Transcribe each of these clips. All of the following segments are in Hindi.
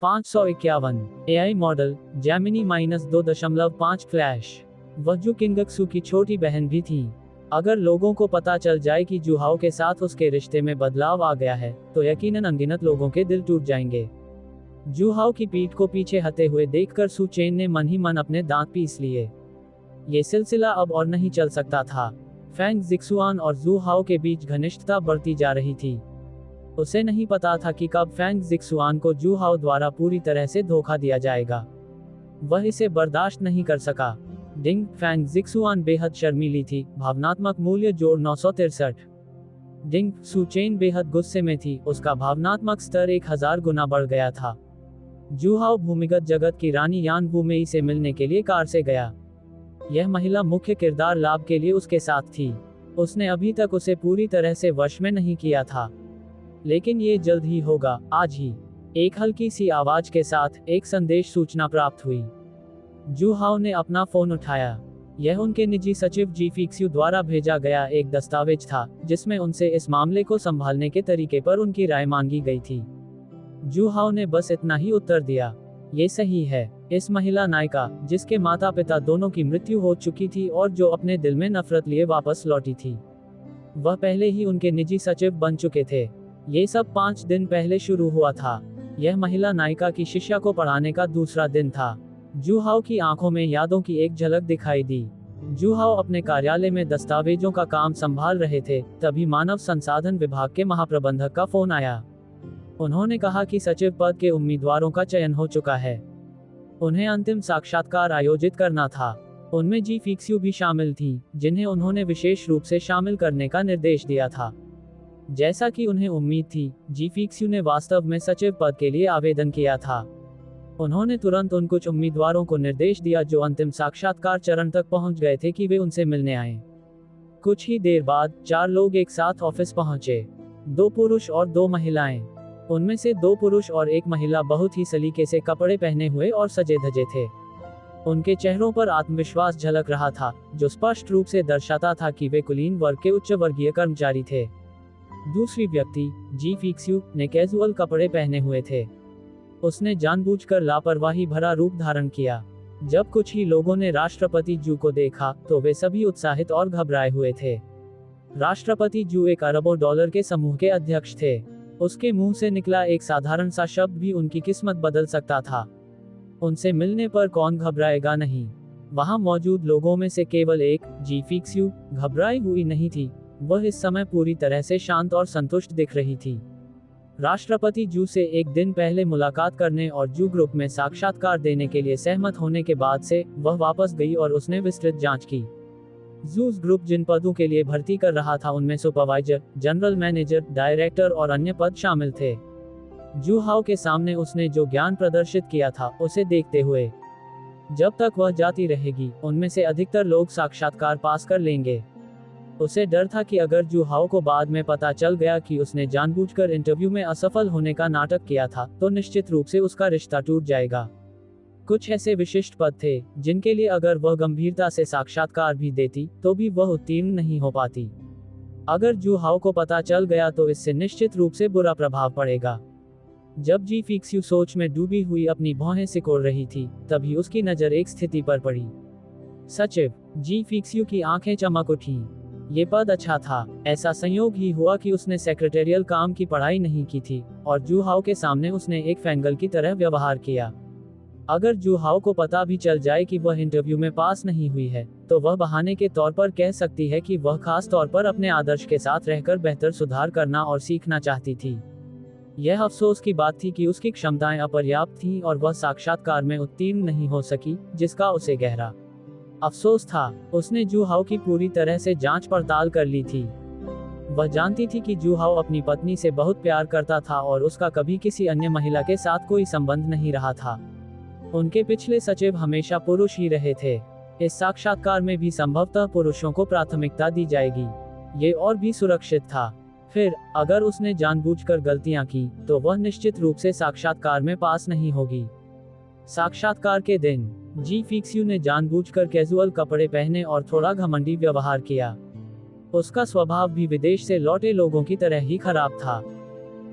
551 AI मॉडल जेमिनी -2.5 फ्लैश। वह जू किंगक्सू की छोटी बहन भी थी। अगर लोगों को पता चल जाए कि जूहाओ के साथ उसके रिश्ते में बदलाव आ गया है, तो यकीनन अनगिनत लोगों के दिल टूट जाएंगे। जूहाओ की पीठ को पीछे हटे हुए देखकर सू चेन ने मन ही मन अपने दांत पीस लिए। ये सिलसिला अब और नहीं चल सकता था। फैंग जिक्सुआन और जूहाओ के बीच घनिष्ठता बढ़ती जा रही थी। उसे नहीं पता था कि कब फैंग जिक्सुआन को जूहाओ द्वारा पूरी तरह से धोखा दिया जाएगा। वह इसे बर्दाश्त नहीं कर सका। डिंग, फैंग जिक्सुआन बेहद शर्मीली थी, भावनात्मक मूल्य जोड़ 963। डिंग, सू चेन बेहद गुस्से में थी, उसका भावनात्मक स्तर 1000 गुना बढ़ गया था। जूहाओ भूमिगत जगत की रानी यान वूमेई से मिलने के लिए कार से गया। यह महिला मुख्य किरदार लाभ के लिए उसके साथ थी। उसने अभी तक उसे पूरी तरह से वश में नहीं किया था, लेकिन ये जल्द ही होगा, आज ही। एक हल्की सी आवाज के साथ एक संदेश सूचना प्राप्त हुई। जूहाओ ने अपना फोन उठाया। यह उनके निजी सचिव जी फिक्स्यू द्वारा भेजा गया एक दस्तावेज था, जिसमें उनसे इस मामले को संभालने के तरीके पर उनकी राय मांगी गई थी। जूहाओ ने बस इतना ही उत्तर दिया, ये सही है। इस महिला नायिका, जिसके माता पिता दोनों की मृत्यु हो चुकी थी और जो अपने दिल में नफरत लिए वापस लौटी थी, वह पहले ही उनके निजी सचिव बन चुके थे। ये सब 5 दिन पहले शुरू हुआ था। यह महिला नायिका की शिष्या को पढ़ाने का दूसरा दिन था। जूहाओ की आंखों में यादों की एक झलक दिखाई दी। जूहाओ अपने कार्यालय में दस्तावेजों का काम संभाल रहे थे, तभी मानव संसाधन विभाग के महाप्रबंधक का फोन आया। उन्होंने कहा कि सचिव पद के उम्मीदवारों का चयन हो चुका है। उन्हें अंतिम साक्षात्कार आयोजित करना था। उनमें जी फिक्स्यू भी शामिल थी, जिन्हें उन्होंने विशेष रूप से शामिल करने का निर्देश दिया था। जैसा कि उन्हें उम्मीद थी, जी फिक्स्यू ने वास्तव में सचिव पद के लिए आवेदन किया था। उन्होंने तुरंत उन कुछ उम्मीदवारों को निर्देश दिया जो अंतिम साक्षात्कार चरण तक पहुंच गए थे कि वे उनसे मिलने आए। कुछ ही देर बाद 4 लोग एक साथ ऑफिस पहुंचे, 2 पुरुष और 2 महिलाएं। उनमें से 2 पुरुष और 1 महिला बहुत ही सलीके से कपड़े पहने हुए और सजे धजे थे। उनके चेहरों पर आत्मविश्वास झलक रहा था, जो स्पष्ट रूप से दर्शाता था कि वे कुलीन वर्ग के उच्च वर्गीय कर्मचारी थे। दूसरी व्यक्ति, जी फिक्स्यू, ने कैजुअल कपड़े पहने हुए थे। उसने जानबूझकर लापरवाही भरा रूप धारण किया। जब कुछ ही लोगों ने राष्ट्रपति जू को देखा, तो वे सभी उत्साहित और घबराए हुए थे। राष्ट्रपति जू $1 अरब के समूह के अध्यक्ष थे। उसके मुंह से निकला एक साधारण सा शब्द भी उनकी किस्मत बदल सकता था। उनसे मिलने पर कौन घबराएगा नहीं। वहां मौजूद लोगों में से केवल एक, जी फिक्स्यू, घबराई हुई नहीं थी। वह इस समय पूरी तरह से शांत और संतुष्ट दिख रही थी। राष्ट्रपति जू से एक दिन पहले मुलाकात करने और जू ग्रुप में साक्षात्कार देने के लिए सहमत होने के बाद से वह वापस गई और उसने विस्तृत जांच की। जूस ग्रुप जिन पदों के लिए भर्ती कर रहा था, उनमें सुपरवाइजर, जनरल मैनेजर, डायरेक्टर और अन्य पद शामिल थे। जूहाओ के सामने उसने जो ज्ञान प्रदर्शित किया था, उसे देखते हुए जब तक वह जाती रहेगी, उनमें से अधिकतर लोग साक्षात्कार पास कर लेंगे। उसे डर था कि अगर जूहाओ को बाद में पता चल गया कि उसने जानबूझकर इंटरव्यू में असफल होने का नाटक किया था, तो निश्चित रूप से उसका रिश्ता टूट जाएगा। कुछ ऐसे विशिष्ट पद थे, जिनके लिए अगर वह गंभीरता से साक्षात्कार भी देती, तो भी वह उत्तीर्ण नहीं हो पाती। अगर जूहाओ को पता चल गया तो इससे निश्चित रूप से बुरा प्रभाव पड़ेगा। जब जी फिक्स्यू सोच में डूबी हुई अपनी भौहें सिकोड़ रही थी, तभी उसकी नजर एक स्थिति पर पड़ी। सचिव। जी फिक्स्यू की आंखें चमक उठीं। ये पद अच्छा था। ऐसा संयोग ही हुआ कि उसने सेक्रेटेरियल काम की पढ़ाई नहीं की थी, और जूहाओ के सामने उसने एक फैंगल की तरह व्यवहार किया। अगर जूहाओ को पता भी चल जाए कि वह इंटरव्यू में पास नहीं हुई है, तो वह बहाने के तौर पर कह सकती है कि वह खास तौर पर अपने आदर्श के साथ रहकर बेहतर सुधार करना और सीखना चाहती थी। यह अफसोस की बात थी कि उसकी क्षमताएं अपर्याप्त थीं और वह साक्षात्कार में उत्तीर्ण नहीं हो सकी, जिसका उसे गहरा अफसोस था। उसने जूहाओ की पूरी तरह से जांच पड़ताल कर ली थी। वह जानती थी कि जूहाओ अपनी पत्नी से बहुत प्यार करता था और उसका कभी किसी अन्य महिला के साथ कोई संबंध नहीं रहा था। उनके पिछले सचिव हमेशा पुरुष ही रहे थे। इस साक्षात्कार में भी संभवतः पुरुषों को प्राथमिकता दी जाएगी। ये और भी सुरक्षित था। फिर, अगर उसने जानबूझकर गलतियां की, तो वह निश्चित रूप से साक्षात्कार में पास नहीं होगी। साक्षात्कार के दिन, जी फिक्स्यू ने जानबूझकर कैजुअल कपड़े पहने और थोड़ा घमंडी व्यवहार किया। उसका स्वभाव भी विदेश से लौटे लोगों की तरह ही खराब था।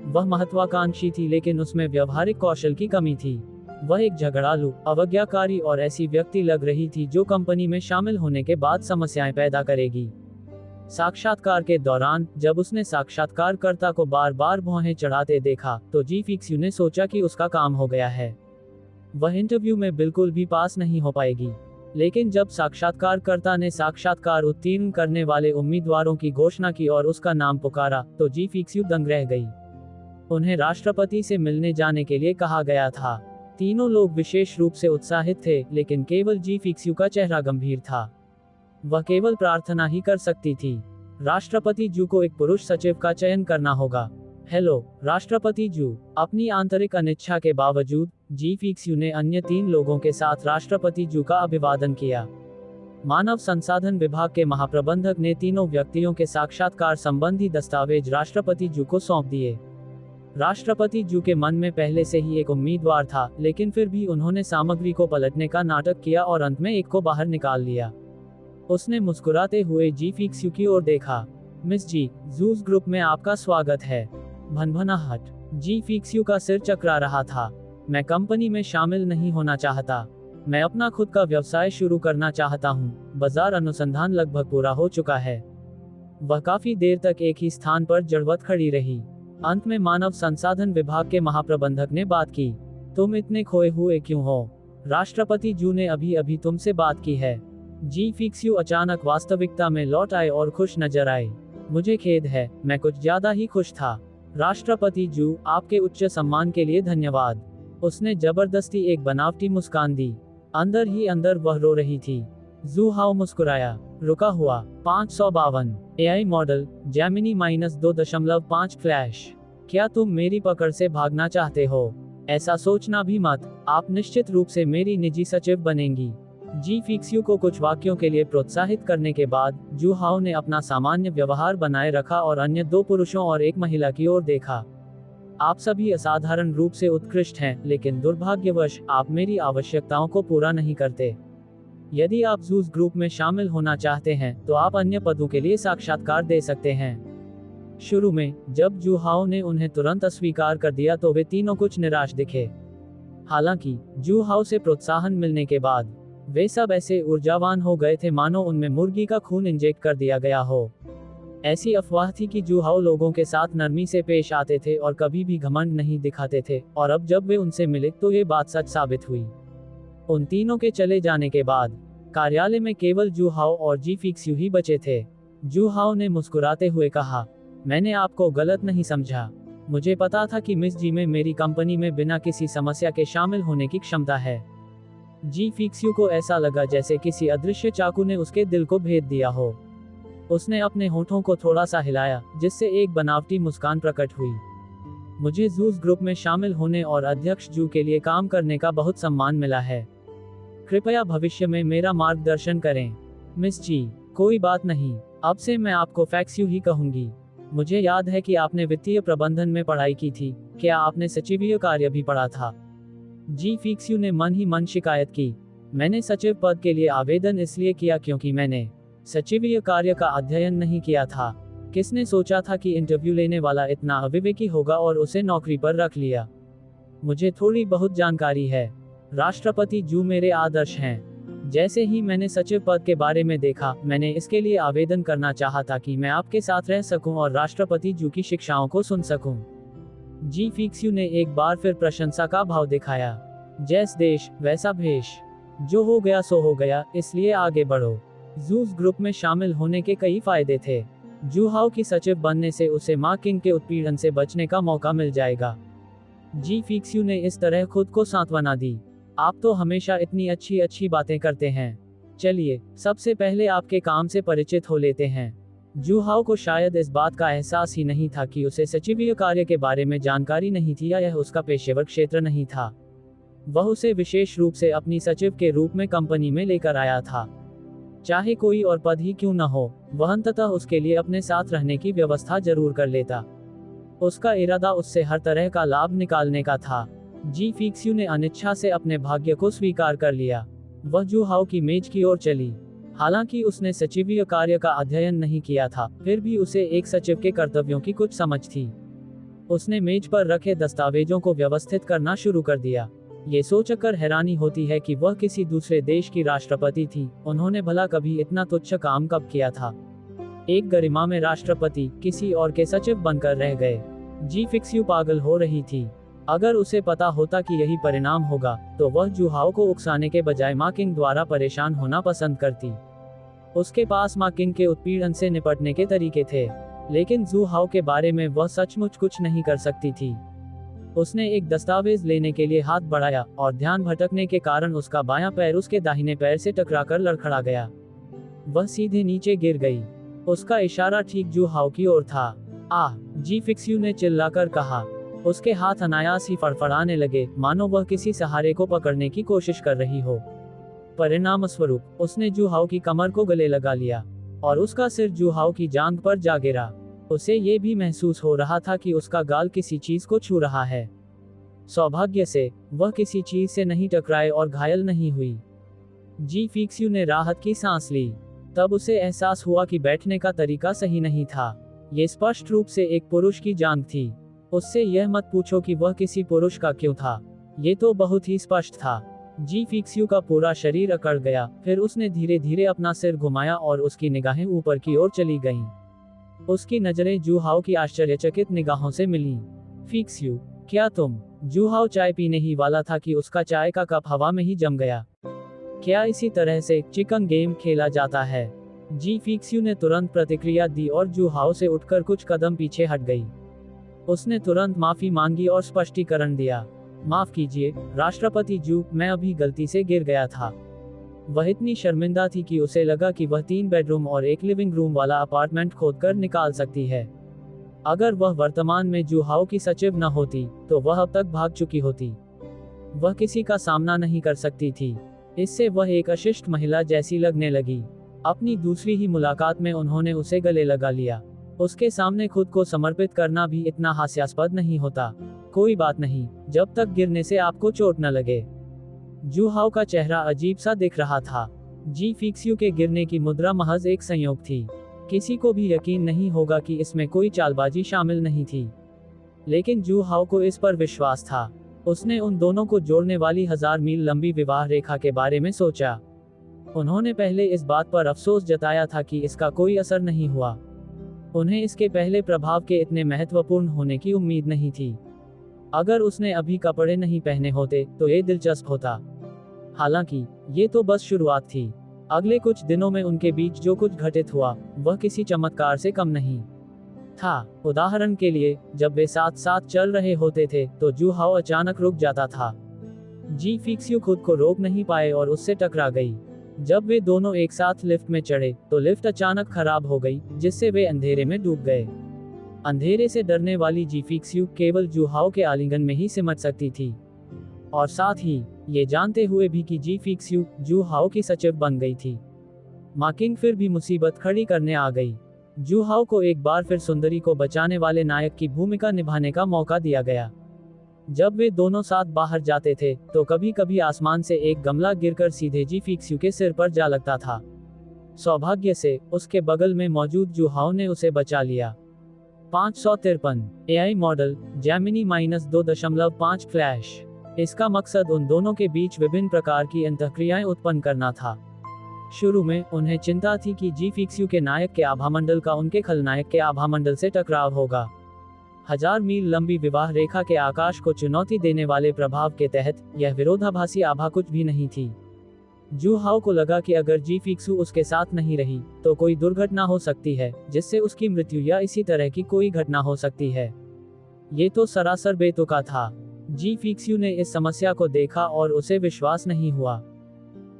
वह महत्वाकांक्षी थी लेकिन उसमें व्यवहारिक कौशल की कमी थी। वह एक झगड़ालू, अवज्ञाकारी और ऐसी व्यक्ति लग रही थी जो कंपनी में शामिल होने के बाद समस्याएं पैदा करेगी। साक्षात्कार के दौरान जब उसने साक्षात्कारकर्ता को बार बार भौहें चढ़ाते देखा तो जी फिक्स्यू ने सोचा कि उसका काम हो गया है। वह इंटरव्यू में बिल्कुल भी पास नहीं हो पाएगी। लेकिन जब साक्षात्कारकर्ता ने साक्षात्कार उत्तीर्ण करने वाले उम्मीदवारों की घोषणा की और उसका नाम पुकारा तो जी फिक्स्यू दंग रह गई। उन्हें राष्ट्रपति से मिलने जाने के लिए कहा गया था। तीनों लोग विशेष रूप से उत्साहित थे, लेकिन केवल जी फिक्स्यू का चेहरा गंभीर था। वह केवल प्रार्थना ही कर सकती थी। राष्ट्रपति जू को एक पुरुष सचिव का चयन करना होगा। हेलो राष्ट्रपति जू। अपनी आंतरिक अनिच्छा के बावजूद जी फिक्स्यू ने अन्य 3 लोगों के साथ राष्ट्रपति जू का अभिवादन किया। मानव संसाधन विभाग के महाप्रबंधक ने तीनों व्यक्तियों के साक्षात्कार संबंधी दस्तावेज राष्ट्रपति जू को सौंप दिए। राष्ट्रपति जू के मन में पहले से ही एक उम्मीदवार था, लेकिन फिर भी उन्होंने सामग्री को पलटने का नाटक किया और अंत में एक को बाहर निकाल लिया। उसने मुस्कुराते हुए जी फिक्स्यू की ओर देखा। मिस जी, जूस ग्रुप में आपका स्वागत है। भनभनाहट। जी फिक्स्यू का सिर चकरा रहा था। मैं कंपनी में शामिल नहीं होना चाहता। मैं अपना खुद का व्यवसाय शुरू करना चाहता हूँ। बाजार अनुसंधान लगभग पूरा हो चुका है। वह काफी देर तक एक ही स्थान पर जड़वत खड़ी रही। अंत में मानव संसाधन विभाग के महाप्रबंधक ने बात की। तुम इतने खोए हुए क्यों हो? राष्ट्रपति जू ने अभी अभी तुमसे बात की है। जी फिक्स्यू अचानक वास्तविकता में लौट आए और खुश नजर आए। मुझे खेद है, मैं कुछ ज्यादा ही खुश था। राष्ट्रपति जू, आपके उच्च सम्मान के लिए धन्यवाद। उसने जबरदस्ती एक बनावटी मुस्कान दी। अंदर ही अंदर वह रो रही थी। जू हाउ मुस्कुराया, रुका हुआ। 552 एआई मॉडल जेमिनी -2.5 फ्लैश। क्या तुम मेरी पकड़ से भागना चाहते हो? ऐसा सोचना भी मत। आप निश्चित रूप से मेरी निजी सचिव बनेंगी। जी फिक्स्यू को कुछ वाक्यों के लिए प्रोत्साहित करने के बाद जू हाउ ने अपना सामान्य व्यवहार बनाए रखा और अन्य 2 पुरुषों और एक महिला की ओर देखा। आप सभी असाधारण रूप से उत्कृष्ट हैं, लेकिन दुर्भाग्यवश आप मेरी आवश्यकताओं को पूरा नहीं करते। यदि आप जूस ग्रुप में शामिल होना चाहते हैं तो आप अन्य पदों के लिए साक्षात्कार दे सकते हैं। शुरू में जब जू हाउ ने उन्हें तुरंत अस्वीकार कर दिया तो वे तीनों कुछ निराश दिखे। हालांकि जू हाउ से प्रोत्साहन मिलने के बाद वे सब ऐसे ऊर्जावान हो गए थे मानो उनमें मुर्गी का खून इंजेक्ट कर दिया गया हो। ऐसी अफवाह थी कि जू हाउ लोगों के साथ नरमी से पेश आते थे और कभी भी घमंड नहीं दिखाते थे, और अब जब वे उनसे मिले तो ये बात सच साबित हुई। उन तीनों के चले जाने के बाद कार्यालय में केवल जू हाउ और जी फिक्स्यू ही बचे थे। जू हाउ ने मुस्कुराते हुए कहा, मैंने आपको गलत नहीं समझा। मुझे पता था कि मिस जी में मेरी कंपनी में बिना किसी समस्या के शामिल होने की क्षमता है। जी फिक्स्यू को ऐसा लगा जैसे किसी अदृश्य चाकू ने उसके दिल को भेद दिया हो। उसने अपने होठों को थोड़ा सा हिलाया, जिससे एक बनावटी मुस्कान प्रकट हुई। मुझे जूस ग्रुप में शामिल होने और अध्यक्ष जू के लिए काम करने का बहुत सम्मान मिला है। कृपया भविष्य में मेरा मार्गदर्शन करें। मिस जी, कोई बात नहीं। अब से मैं आपको फिक्स्यू ही कहूंगी। मुझे याद है कि आपने वित्तीय प्रबंधन में पढ़ाई की थी। क्या आपने सचिवीय कार्य भी पढ़ा था? जी फिक्स्यू ने मन ही मन शिकायत की। मैंने सचिव पद के लिए आवेदन इसलिए किया क्योंकि मैंने सचिवीय कार्य का अध्ययन नहीं किया था। किसने सोचा था कि इंटरव्यू लेने वाला इतना अविवेकी होगा और उसे नौकरी पर रख लिया। मुझे थोड़ी बहुत जानकारी है। राष्ट्रपति जू मेरे आदर्श हैं। जैसे ही मैंने सचिव पद के बारे में देखा, मैंने इसके लिए आवेदन करना चाहा ताकि मैं आपके साथ रह सकूं और राष्ट्रपति जू की शिक्षाओं को सुन सकूं। जी फिक्स्यू ने एक बार फिर प्रशंसा का भाव दिखाया। जैस देश वैसा भेष। जो हो गया सो हो गया, इसलिए आगे बढ़ो। जूस ग्रुप में शामिल होने के कई फायदे थे। जू हाउ की सचिव बनने से उसे मा किंग के उत्पीड़न से बचने का मौका मिल जाएगा। जी फिक्स्यू ने इस तरह खुद को सांत्वना दी। आप तो हमेशा इतनी अच्छी अच्छी बातें करते हैं। चलिए, सबसे पहले आपके काम से परिचित हो लेते हैं। जू हाउ को शायद इस बात का एहसास ही नहीं था कि उसे सचिवीय कार्य के बारे में जानकारी नहीं थी या यह उसका पेशेवर क्षेत्र नहीं था। वह उसे विशेष रूप से अपनी सचिव के रूप में कंपनी में लेकर आया था। चाहे कोई और पद ही क्यों न हो, वह अंततः उसके लिए अपने साथ रहने की व्यवस्था जरूर कर लेता। उसका इरादा उससे हर तरह का लाभ निकालने का था। जी फिक्स्यू ने अनिच्छा से अपने भाग्य को स्वीकार कर लिया। वह जू हाउ की मेज की ओर चली। हालांकि उसने सचिवीय कार्य का अध्ययन नहीं किया था, फिर भी उसे एक सचिव के कर्तव्यों की कुछ समझ थी। उसने मेज पर रखे दस्तावेजों को व्यवस्थित करना शुरू कर दिया। ये सोचकर हैरानी होती है कि वह किसी दूसरे देश की राष्ट्रपति थी। उन्होंने भला कभी इतना तुच्छ काम कब किया था। एक गरिमा में राष्ट्रपति किसी और के सचिव बनकर रह गए। जी फिक्स्यू पागल हो रही थी। अगर उसे पता होता कि यही परिणाम होगा, तो वह जुहाओ को उकसाने के बजाय मा किंग द्वारा परेशान होना पसंद करती। उसके पास मा किंग के उत्पीड़न से निपटने के तरीके थे, लेकिन जुहाओ के बारे में वह सचमुच कुछ नहीं कर सकती थी। उसने एक दस्तावेज लेने के लिए हाथ बढ़ाया और ध्यान भटकने के कारण उसका बायां पैर उसके दाहिने पैर से टकराकर लड़खड़ा गया। वह सीधे नीचे गिर गई। उसका इशारा ठीक जुहाओ की ओर था। आह! जी फिक्स्यू ने चिल्लाकर कहा। उसके हाथ अनायास ही फड़फड़ाने लगे, मानो वह किसी सहारे को पकड़ने की कोशिश कर रही हो। परिणाम स्वरूप उसने जुहाओ की कमर को गले लगा लिया और उसका सिर जुहाओ की जांघ पर जा गिरा। उसे ये भी महसूस हो रहा था कि उसका गाल किसी चीज को छू रहा है। सौभाग्य से वह किसी चीज से नहीं टकराए और घायल नहीं हुई। जी फिक्स्यू ने राहत की सांस ली। तब उसे एहसास हुआ कि बैठने का तरीका सही नहीं था। ये स्पष्ट रूप से एक पुरुष की जांघ थी। उससे यह मत पूछो कि वह किसी पुरुष का क्यों था। ये तो बहुत ही स्पष्ट था। जी फिक्स्यू का पूरा शरीर अकड़ गया। फिर उसने धीरे धीरे अपना सिर घुमाया और उसकी निगाहें ऊपर की ओर चली गईं। उसकी नजरें जुहाओ की आश्चर्यचकित निगाहों से मिलीं। फिक्स्यू, क्या तुम? जुहाओ चाय पीने ही वाला था कि उसका चाय का कप हवा में ही जम गया। क्या इसी तरह से चिकन गेम खेला जाता है? जी फिक्स्यू ने तुरंत प्रतिक्रिया दी और जुहाओ से उठकर कुछ कदम पीछे हट गई। उसने तुरंत माफी मांगी और स्पष्टीकरण दिया। माफ कीजिए राष्ट्रपति जू, मैं अभी गलती से गिर गया था। वह इतनी शर्मिंदा थी कि उसे लगा कि वह 3 बेडरूम और एक लिविंग रूम वाला अपार्टमेंट खोदकर निकाल सकती है। अगर वह वर्तमान में जुहाओ की सचिव न होती, तो वह अब तक भाग चुकी होती। वह किसी का सामना नहीं कर सकती थी। इससे वह एक अशिष्ट महिला जैसी लगने लगी। अपनी दूसरी ही मुलाकात में उन्होंने उसे गले लगा लिया। उसके सामने खुद को समर्पित करना भी इतना हास्यास्पद नहीं होता। कोई बात नहीं, जब तक गिरने से आपको चोट न लगे। जुहाओ का चेहरा अजीब सा दिख रहा था। जी फिक्स्यू के गिरने की मुद्रा महज एक संयोग थी। किसी को भी यकीन नहीं होगा कि इसमें कोई चालबाजी शामिल नहीं थी, लेकिन जुहाओ को इस पर विश्वास था। उसने उन दोनों को जोड़ने वाली 1000 मील लंबी विवाह रेखा के बारे में सोचा। उन्होंने पहले इस बात पर अफसोस जताया था कि इसका कोई असर नहीं हुआ। उन्हें इसके पहले प्रभाव के इतने महत्वपूर्ण होने की उम्मीद नहीं थी। अगर उसने अभी कपड़े नहीं पहने होते तो ये दिलचस्प होता। हालांकि ये तो बस शुरुआत थी। अगले कुछ दिनों में उनके बीच जो कुछ घटित हुआ, वह किसी चमत्कार से कम नहीं था। उदाहरण के लिए, जब वे साथ साथ चल रहे होते थे तो जुहाओ अचानक रुक जाता था। जी फिक्स्यू खुद को रोक नहीं पाए और उससे टकरा गई। जब वे दोनों एक साथ लिफ्ट में चढ़े तो लिफ्ट अचानक खराब हो गई, जिससे वे अंधेरे में डूब गए। अंधेरे से डरने वाली जी फिक्स्यू केवल जुहाओ के आलिंगन में ही सिमट सकती थी, और साथ ही ये जानते हुए भी कि जी फिक्स्यू जुहाओ की सचिव बन गई थी। मा किंग फिर भी मुसीबत खड़ी करने आ गई। जुहाओ को एक बार फिर सुंदरी को बचाने वाले नायक की भूमिका निभाने का मौका दिया गया। जब वे दोनों साथ बाहर जाते थे तो कभी कभी आसमान से एक गमला गिरकर सीधे जी फिक्स्यू के सिर पर जा लगता था। सौभाग्य से उसके बगल में मौजूद जुहाओ ने उसे बचा लिया। 553 एआई मॉडल जेमिनी -2.5 फ्लैश। इसका मकसद उन दोनों के बीच विभिन्न प्रकार की अंतःक्रियाएं उत्पन्न करना था। शुरू में उन्हें चिंता थी कि जी फिक्स्यू के नायक के आभामंडल का उनके खलनायक के आभामंडल से टकराव होगा। 1000 मील लंबी विवाह रेखा के आकाश को चुनौती देने वाले प्रभाव के तहत यह विरोधाभासी आभा कुछ भी नहीं थी। जुहाओ को लगा कि अगर जी फिक्स्यू उसके साथ नहीं रही तो कोई दुर्घटना हो सकती है, जिससे उसकी मृत्यु या इसी तरह की कोई घटना हो सकती है। ये तो सरासर बेतुका था। जी फिक्स्यू ने इस समस्या को देखा और उसे विश्वास नहीं हुआ।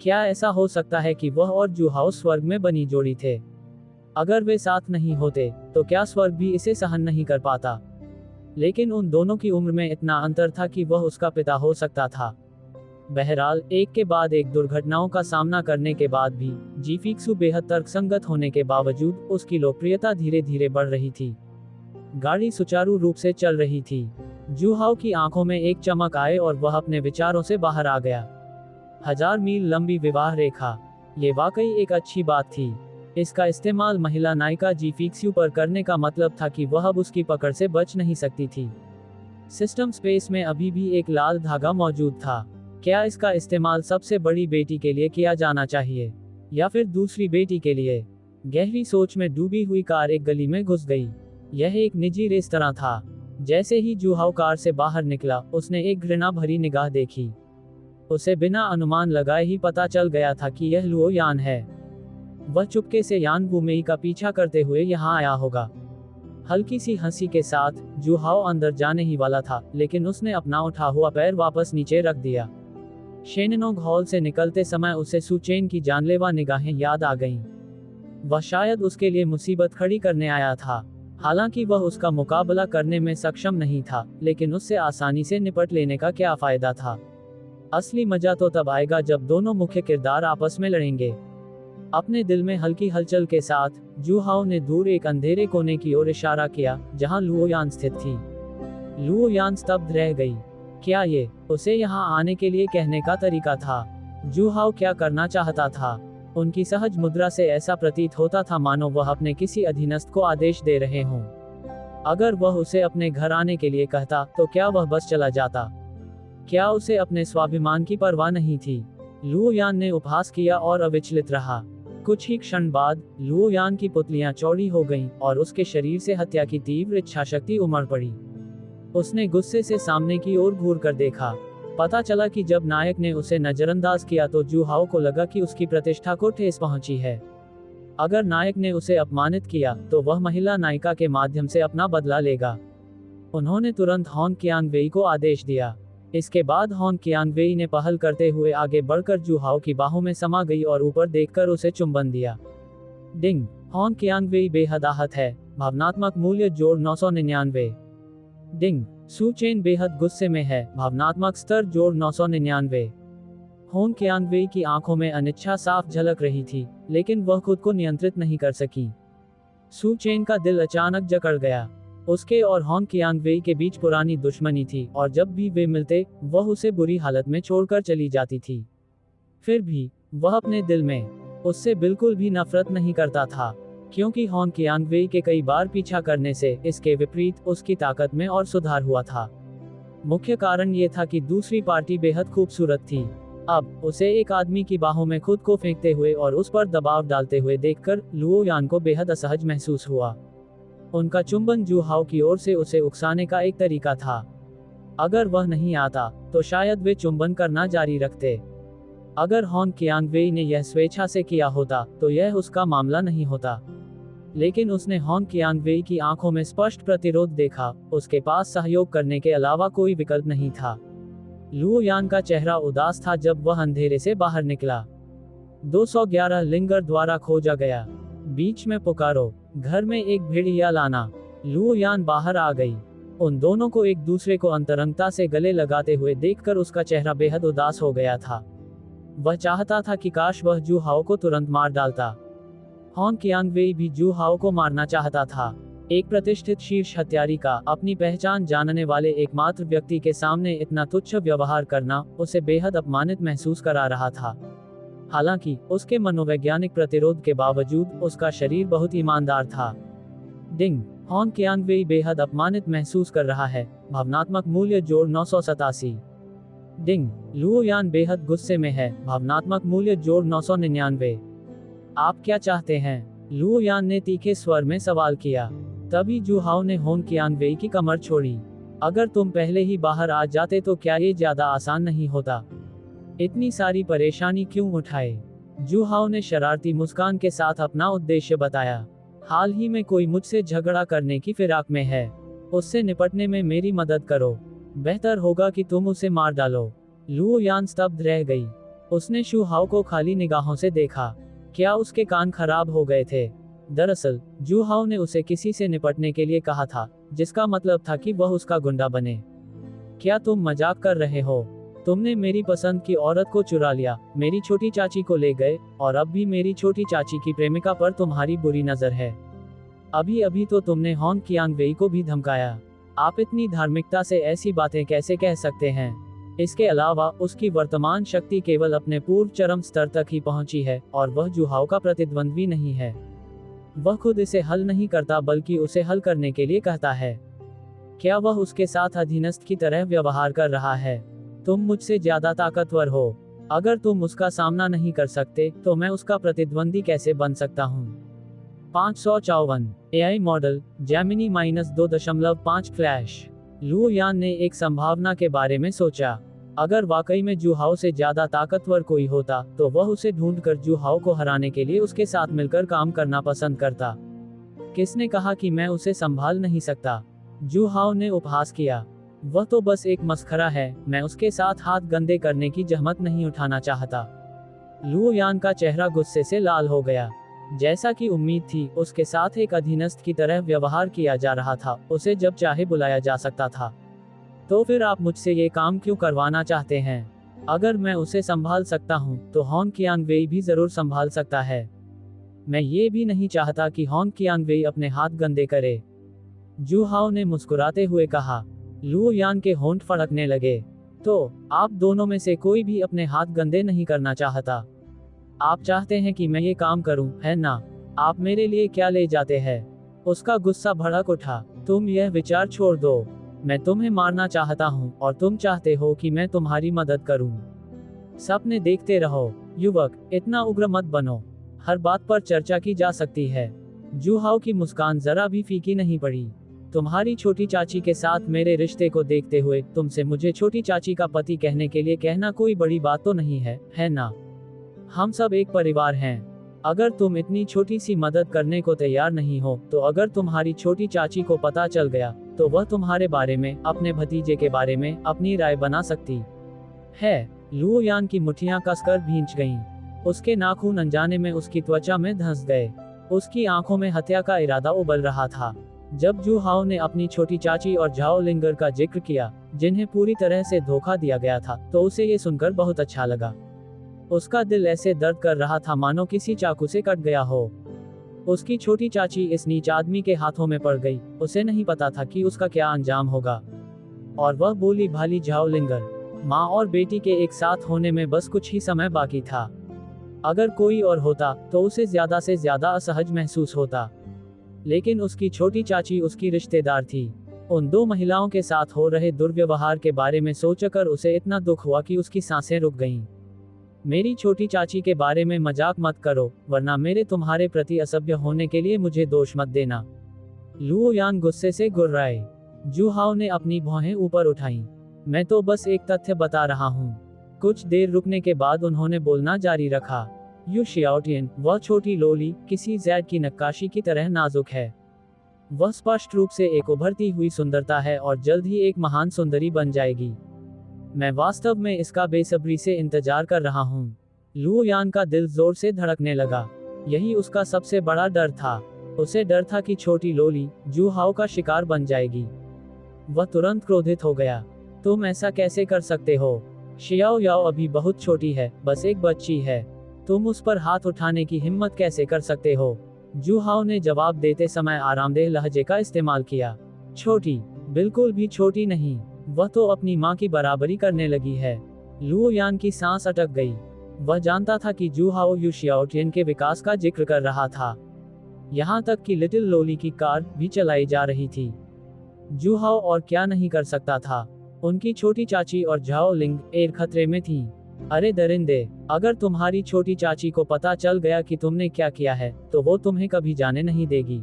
क्या ऐसा हो सकता है कि वह और जुहाओ स्वर्ग में बनी जोड़ी थे? अगर वे साथ नहीं होते तो क्या स्वर्ग भी इसे सहन नहीं कर पाता? लेकिन उन दोनों की उम्र में इतना अंतर था कि वह उसका पिता हो सकता था। बहरहाल, एक के बाद एक दुर्घटनाओं का सामना करने के बाद भी जी फिक्स्यू बेहद तर्कसंगत होने के बावजूद उसकी लोकप्रियता धीरे धीरे बढ़ रही थी। गाड़ी सुचारू रूप से चल रही थी। जुहाओ की आंखों में एक चमक आए और वह अपने विचारों से बाहर आ गया। 1000 मील लंबी विवाह रेखा, ये वाकई एक अच्छी बात थी। इसका इस्तेमाल महिला नायिका जी फिक्स्यू पर करने का मतलब था कि वह अब उसकी पकड़ से बच नहीं सकती थी। सिस्टम स्पेस में अभी भी एक लाल धागा मौजूद था। क्या इसका इस्तेमाल सबसे बड़ी बेटी के लिए किया जाना चाहिए या फिर दूसरी बेटी के लिए? गहरी सोच में डूबी हुई कार एक गली में घुस गई। यह एक निजी रेस्तरां था। जैसे ही जुहाओ कार से बाहर निकला, उसने एक घृणा भरी निगाह देखी। उसे बिना अनुमान लगाए ही पता चल गया था कि यह लुओ यान है। वह चुपके से यान वुमेई का पीछा करते हुए यहाँ आया होगा। हल्की सी हंसी के साथ जुहाओ अंदर जाने ही वाला था, लेकिन उसने अपना उठा हुआ पैर वापस नीचे रख दिया। शेननोग हॉल से निकलते समय उसे सुचेन की जानलेवा निगाहें याद आ गईं। वह शायद उसके लिए मुसीबत खड़ी करने आया था। हालांकि वह उसका मुकाबला करने में सक्षम नहीं था, लेकिन उससे आसानी से निपट लेने का क्या फायदा था। असली मजा तो तब आएगा जब दोनों मुख्य किरदार आपस में लड़ेंगे। अपने दिल में हल्की हलचल के साथ जुहाओ ने दूर एक अंधेरे कोने की ओर इशारा किया, जहां लुओ यान स्थित थी। लुओ यान स्तब्ध रह गई। क्या ये उसे यहाँ आने के लिए कहने का तरीका था? जुहाओ क्या करना चाहता था? उनकी सहज मुद्रा से ऐसा प्रतीत होता था मानो वह अपने किसी अधीनस्थ को आदेश दे रहे हों। अगर वह उसे अपने घर आने के लिए कहता, तो क्या वह बस चला जाता? क्या उसे अपने स्वाभिमान की परवाह नहीं थी? लुओ यान ने उपहास किया और अविचलित रहा। कुछ ही क्षण बाद लुओ यान की पुतलियां चौड़ी हो गईं और उसके शरीर से हत्या की तीव्र इच्छाशक्ति उमड़ पड़ी। उसने गुस्से से सामने की ओर घूर कर देखा। पता चला कि जब नायक ने उसे नजरअंदाज किया तो जुहाओ को लगा कि उसकी प्रतिष्ठा को ठेस पहुंची है। अगर नायक ने उसे अपमानित किया, तो वह महिला नायिका के माध्यम से अपना बदला लेगा। उन्होंने तुरंत हॉन कियांगवेई को आदेश दिया। इसके बाद हॉन कियांगवेई ने पहल करते हुए आगे बढ़कर जुहाओ की बाहों में समा गई और ऊपर देखकर उसे चुंबन दिया। डिंग। हॉन कियांगवेई बेहद आहत है। भावनात्मक मूल्य जोड़ 999। डिंग। सुचेन बेहद गुस्से में है। भावनात्मक स्तर जोड़ 999। हॉन कियांगवेई की आंखों में अनिच्छा साफ झलक रही थी, लेकिन वह खुद को नियंत्रित नहीं कर सकी। सुचेन का दिल अचानक जकड़ गया। उसके और हॉन कियांगवेई के बीच पुरानी दुश्मनी थी और जब भी वे मिलते, वह उसे बुरी हालत में छोड़कर चली जाती थी। फिर भी वह अपने दिल में उससे बिल्कुल भी नफरत नहीं करता था, क्योंकि हॉन कियांगवेई के कई बार पीछा करने से इसके विपरीत उसकी ताकत में और सुधार हुआ था। मुख्य कारण ये था कि दूसरी पार्टी बेहद खूबसूरत थी। अब उसे एक आदमी की बाहों में खुद को फेंकते हुए और उस पर दबाव डालते हुए देखकर लुओ यान को बेहद असहज महसूस हुआ। उनका चुंबन जुहाओ की ओर से उसे उकसाने का एक तरीका था। अगर वह नहीं आता, तो शायद वे चुंबन करना जारी रखते। अगर हॉन कियांगवेई ने यह स्वेच्छा से किया होता, तो यह उसका मामला नहीं होता। लेकिन उसने हॉन कियांगवेई की आंखों में स्पष्ट प्रतिरोध देखा। उसके पास सहयोग करने के अलावा कोई विकल्प नहीं था। लुओ यान का चेहरा उदास था जब वह अंधेरे से बाहर निकला। 211 लिंगर द्वारा खोजा गया। बीच में पुकारो, घर में एक भेड़िया लाना। लुओ यान बाहर आ गई। उन दोनों को एक दूसरे को अंतरंगता से गले लगाते हुए देखकर उसका चेहरा बेहद उदास हो गया था। वह चाहता था कि काश वह जुहाओ को तुरंत मार डालता। हॉन कियांगवेई भी जुहाओ को मारना चाहता था। एक प्रतिष्ठित शीर्ष हत्यारी का अपनी पहचान जानने वाले एकमात्र व्यक्ति के सामने इतना तुच्छ व्यवहार करना उसे बेहद अपमानित महसूस करा रहा था। हालांकि उसके मनोवैज्ञानिक प्रतिरोध के बावजूद उसका शरीर बहुत ईमानदार था। डिंग। हॉन कियांगवेई बेहद अपमानित महसूस कर रहा है। भावनात्मक मूल्य जोड़ 987। डिंग। लुओ यान बेहद गुस्से में है। भावनात्मक मूल्य जोड़ 999। आप क्या चाहते हैं? लुओ यान ने तीखे स्वर में सवाल किया। तभी जुहाओ ने हॉन कियांगवेई की कमर छोड़ी। अगर तुम पहले ही बाहर आ जाते तो क्या ये ज्यादा आसान नहीं होता? इतनी सारी परेशानी क्यों उठाए? जुहाओ ने शरारती मुस्कान के साथ अपना उद्देश्य बताया। हाल ही में कोई मुझसे झगड़ा करने की फिराक में है। उससे निपटने में मेरी मदद करो। बेहतर होगा कि तुम उसे मार डालो। लुओ यान स्तब्ध रह गई। उसने जुहाओ को खाली निगाहों से देखा। क्या उसके कान खराब हो गए थे? दरअसल जुहाओ ने उसे किसी से निपटने के लिए कहा था, जिसका मतलब था कि वह उसका गुंडा बने। क्या तुम मजाक कर रहे हो? तुमने मेरी पसंद की औरत को चुरा लिया, मेरी छोटी चाची को ले गए, और अब भी मेरी छोटी चाची की प्रेमिका पर तुम्हारी बुरी नजर है। अभी अभी तो तुमने हॉन कियांगवेई को भी धमकाया। आप इतनी धार्मिकता से ऐसी बातें कैसे कह सकते हैं? इसके अलावा उसकी वर्तमान शक्ति केवल अपने पूर्व चरम स्तर तक ही पहुंची है और वह जुहाओ का प्रतिद्वंद्वी नहीं है। वह खुद इसे हल नहीं करता बल्कि उसे हल करने के लिए कहता है। क्या वह उसके साथ अधीनस्थ की तरह व्यवहार कर रहा है? तुम मुझसे ज्यादा ताकतवर हो। अगर तुम उसका सामना नहीं कर सकते तो मैं उसका प्रतिद्वंदी कैसे बन सकता हूँ? 554 एआई मॉडल जैमिनी -2.5 फ्लैश। लू यान ने एक संभावना के बारे में सोचा। अगर वाकई में जुहाओ से ज्यादा ताकतवर कोई होता तो वह उसे ढूंढकर जुहाओ को हराने के लिए उसके साथ मिलकर काम करना पसंद करता। किसने कहा कि मैं उसे संभाल नहीं सकता? जुहाओ ने उपहास किया। वह तो बस एक मस्खरा है, मैं उसके साथ हाथ गंदे करने की जहमत नहीं उठाना चाहता। लू यान का चेहरा गुस्से से लाल हो गया। जैसा कि उम्मीद थी, उसके साथ एक अधीनस्थ की तरह व्यवहार किया जा रहा था। उसे जब चाहे बुलाया जा सकता था। तो फिर आप मुझसे ये काम क्यों करवाना चाहते हैं? अगर मैं उसे संभाल सकता हूँ तो हॉन कियांग वेई भी जरूर संभाल सकता है। मैं ये भी नहीं चाहता कि हॉन कियांग वेई अपने हाथ गंदे करे। जुहाओ ने मुस्कुराते हुए कहा। लू यान के होंठ फड़कने लगे। तो आप दोनों में से कोई भी अपने हाथ गंदे नहीं करना चाहता। आप चाहते हैं कि मैं ये काम करूं, है ना? आप मेरे लिए क्या ले जाते हैं? उसका गुस्सा भड़क उठा। तुम यह विचार छोड़ दो। मैं तुम्हें मारना चाहता हूं और तुम चाहते हो कि मैं तुम्हारी मदद करूं। सपने देखते रहो। युवक, इतना उग्र मत बनो। हर बात पर चर्चा की जा सकती है। जुहाओ की मुस्कान जरा भी फीकी नहीं पड़ी। तुम्हारी छोटी चाची के साथ मेरे रिश्ते को देखते हुए तुमसे मुझे छोटी चाची का पति कहने के लिए कहना कोई बड़ी बात तो नहीं है ना? हम सब एक परिवार हैं। अगर तुम इतनी छोटी सी मदद करने को तैयार नहीं हो तो अगर तुम्हारी छोटी चाची को पता चल गया तो वह तुम्हारे बारे में, अपने भतीजे के बारे में अपनी राय बना सकती है। लू यान की मुट्ठियां कसकर भींच गईं। उसके नाखून अनजाने में उसकी त्वचा में धंस गए। उसकी आंखों में हत्या का इरादा उबल रहा था। जब जुहाओ ने अपनी छोटी चाची और झाओ लिंगर का जिक्र किया, जिन्हें पूरी तरह से धोखा दिया गया था, तो उसे ये सुनकर बहुत अच्छा लगा। उसका दिल ऐसे दर्द कर रहा था मानो किसी चाकू से कट गया हो। उसकी छोटी चाची इस नीच आदमी के हाथों में पड़ गई। उसे नहीं पता था कि उसका क्या अंजाम होगा। और वह भोली भाली झाओ लिंगर, माँ और बेटी के एक साथ होने में बस कुछ ही समय बाकी था। अगर कोई और होता तो उसे ज्यादा से ज्यादा असहज महसूस होता, लेकिन उसकी छोटी चाची उसकी रिश्तेदार थी। उन दो महिलाओं के साथ हो रहे दुर्व्यवहार के बारे में सोचकर उसे इतना दुख हुआ कि उसकी सांसें रुक गईं। मेरी छोटी चाची के बारे में मजाक मत करो, वरना मेरे तुम्हारे प्रति असभ्य होने के लिए मुझे दोष मत देना। लू यान गुस्से से गुर्राए। जुहाओ ने अपनी भौहें ऊपर उठाईं। मैं तो बस एक तथ्य बता रहा हूँ। कुछ देर रुकने के बाद उन्होंने बोलना जारी रखा। यू शियाओटियन, वह छोटी लोली किसी जैड की नक्काशी की तरह नाजुक है। वह स्पष्ट रूप से एक उभरती हुई सुंदरता है और जल्द ही एक महान सुंदरी बन जाएगी। मैं वास्तव में इसका बेसब्री से इंतजार कर रहा हूँ। लू यान का दिल जोर से धड़कने लगा। यही उसका सबसे बड़ा डर था। उसे डर था कि छोटी लोली जुहाओ का शिकार बन जाएगी। वह तुरंत क्रोधित हो गया। तुम ऐसा कैसे कर सकते हो? शियाओ याओ अभी बहुत छोटी है, बस एक बच्ची है। तुम उस पर हाथ उठाने की हिम्मत कैसे कर सकते हो? जुहाओ ने जवाब देते समय आरामदेह लहजे का इस्तेमाल किया। छोटी? बिल्कुल भी छोटी नहीं। वह तो अपनी माँ की बराबरी करने लगी है। लू यान की सांस अटक गई। वह जानता था कि जुहाओ यू शियाओटियन के विकास का जिक्र कर रहा था। यहाँ तक कि लिटिल लोली की कार भी चलाई जा रही थी। जुहाओ और क्या नहीं कर सकता था। उनकी छोटी चाची और झाओ लिंग एक खतरे में थी। अरे दरिंदे, अगर तुम्हारी छोटी चाची को पता चल गया कि तुमने क्या किया है तो वो तुम्हें कभी जाने नहीं देगी।